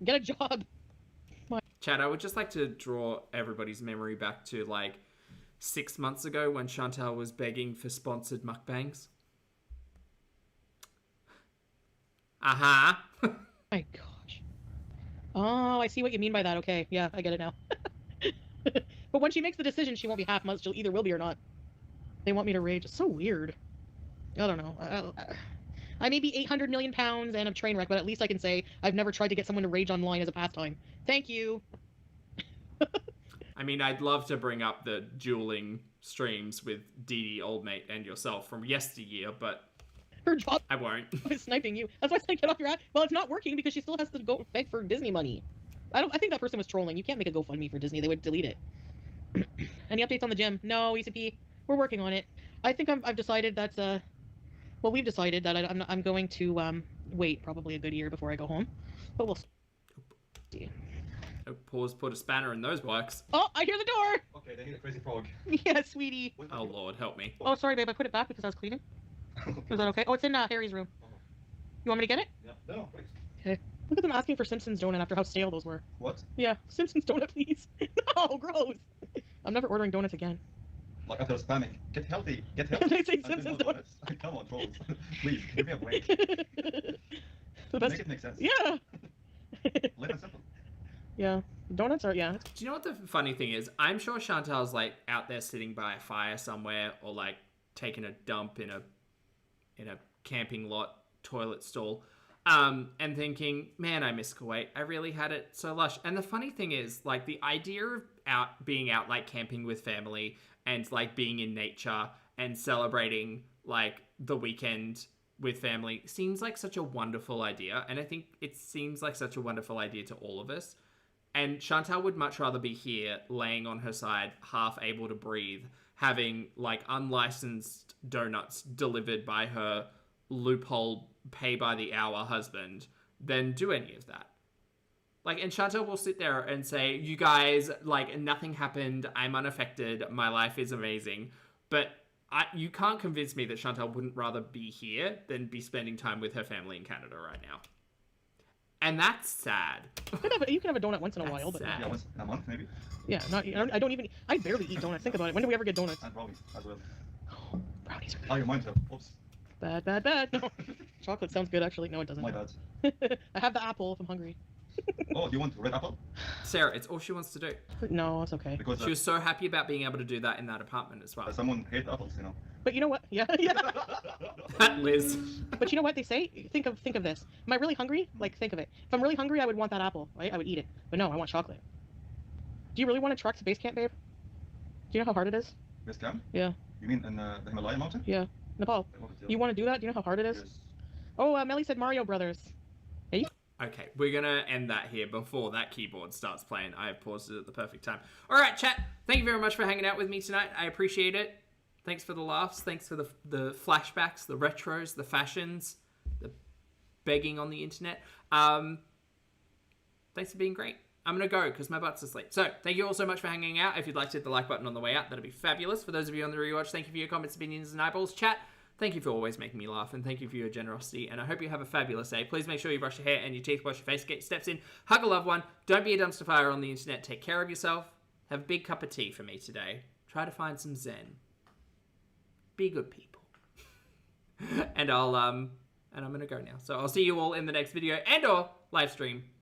get a job. Chad, I would just like to draw everybody's memory back to like 6 months ago when Chantal was begging for sponsored mukbangs. Uh-huh. My gosh. Oh, I see what you mean by that. Okay, yeah, I get it now. But when she makes the decision, she won't be half Muslim. She'll either will be or not. They want me to rage. It's so weird. I don't know. I may be 800 million pounds and a train wreck, but at least I can say I've never tried to get someone to rage online as a pastime. Thank you. I mean, I'd love to bring up the dueling streams with Dee Dee, Oldmate, and yourself from yesteryear, but Her job I won't. is sniping you. That's why I said get off your ass. Well, it's not working because she still has to go beg for Disney money. I think that person was trolling. You can't make a GoFundMe for Disney. They would delete it. Any updates on the gym? No, ECP. We're working on it. I think I've decided that's well, we've decided that I'm going to wait probably a good year before I go home, but we'll see. Oh, pause, put a spanner in those works. Oh, I hear the door. Okay, they need a crazy frog. Yeah, sweetie. Oh Lord, help me. Oh, sorry, babe. I put it back because I was cleaning. Is that okay? Oh, it's in Harry's room. You want me to get it? Yeah. No, wait. Okay. Look at them asking for Simpsons donut after how stale those were. What? Yeah, Simpsons donut, please. No, gross. I'm never ordering donuts again. Like after spamming. Get healthy. Get healthy. They say And then Simpsons more donuts. Come on, trolls. Please, give me a break. The best. Make it make sense. Yeah. Plain and simple. Yeah. Donuts are, yeah. Do you know what the funny thing is? I'm sure Chantal's like out there sitting by a fire somewhere, or like taking a dump in a camping lot toilet stall, and thinking, man, I miss Kuwait. I really had it so lush. And the funny thing is, like, the idea of being out like camping with family and like being in nature and celebrating like the weekend with family seems like such a wonderful idea. And I think it seems like such a wonderful idea to all of us. And Chantal would much rather be here, laying on her side, half able to breathe, having like unlicensed donuts delivered by her loophole pay by the hour husband, than do any of that. Like, and Chantal will sit there and say, you guys, like, nothing happened, I'm unaffected, my life is amazing. But you can't convince me that Chantal wouldn't rather be here than be spending time with her family in Canada right now. And that's sad. You can have a donut once in a while, but sad. Yeah, once in a month maybe. yeah, not. I don't even. I barely eat donuts. Think about it. When do we ever get donuts? And brownies as well. Brownies are Oh, you mind to. Oops. bad, bad, bad. No, chocolate sounds good actually. No, it doesn't. My bad. I have the apple if I'm hungry. Oh, you want red apple? Sarah, it's all she wants to do. No, it's okay. Because She was so happy about being able to do that in that apartment as well. someone hates apples, you know. But you know what? Yeah, yeah. Liz. But you know what they say? Think of this. Am I really hungry? Like, think of it. If I'm really hungry, I would want that apple, right? I would eat it. But no, I want chocolate. Do you really want a truck to base camp, babe? Do you know how hard it is? Base camp? Yeah. You mean in the Himalaya mountain? Yeah. Nepal. You want to do that? Do you know how hard it is? Yes. Oh, Melly said Mario Brothers. Hey. Okay, we're gonna end that here before that keyboard starts playing. I have paused it at the perfect time. All right, chat. Thank you very much for hanging out with me tonight. I appreciate it. Thanks for the laughs. Thanks for the flashbacks, the retros, the fashions, the begging on the internet. Thanks for being great. I'm going to go because my butt's asleep. So, thank you all so much for hanging out. If you'd like to hit the like button on the way out, that'd be fabulous. For those of you on the rewatch, thank you for your comments, opinions, and eyeballs. Chat, thank you for always making me laugh, and thank you for your generosity, and I hope you have a fabulous day. Please make sure you brush your hair and your teeth, wash your face, get your steps in, hug a loved one, don't be a dumpster fire on the internet, take care of yourself, have a big cup of tea for me today, try to find some zen, be good people. And I'm going to go now. So I'll see you all in the next video and or live stream.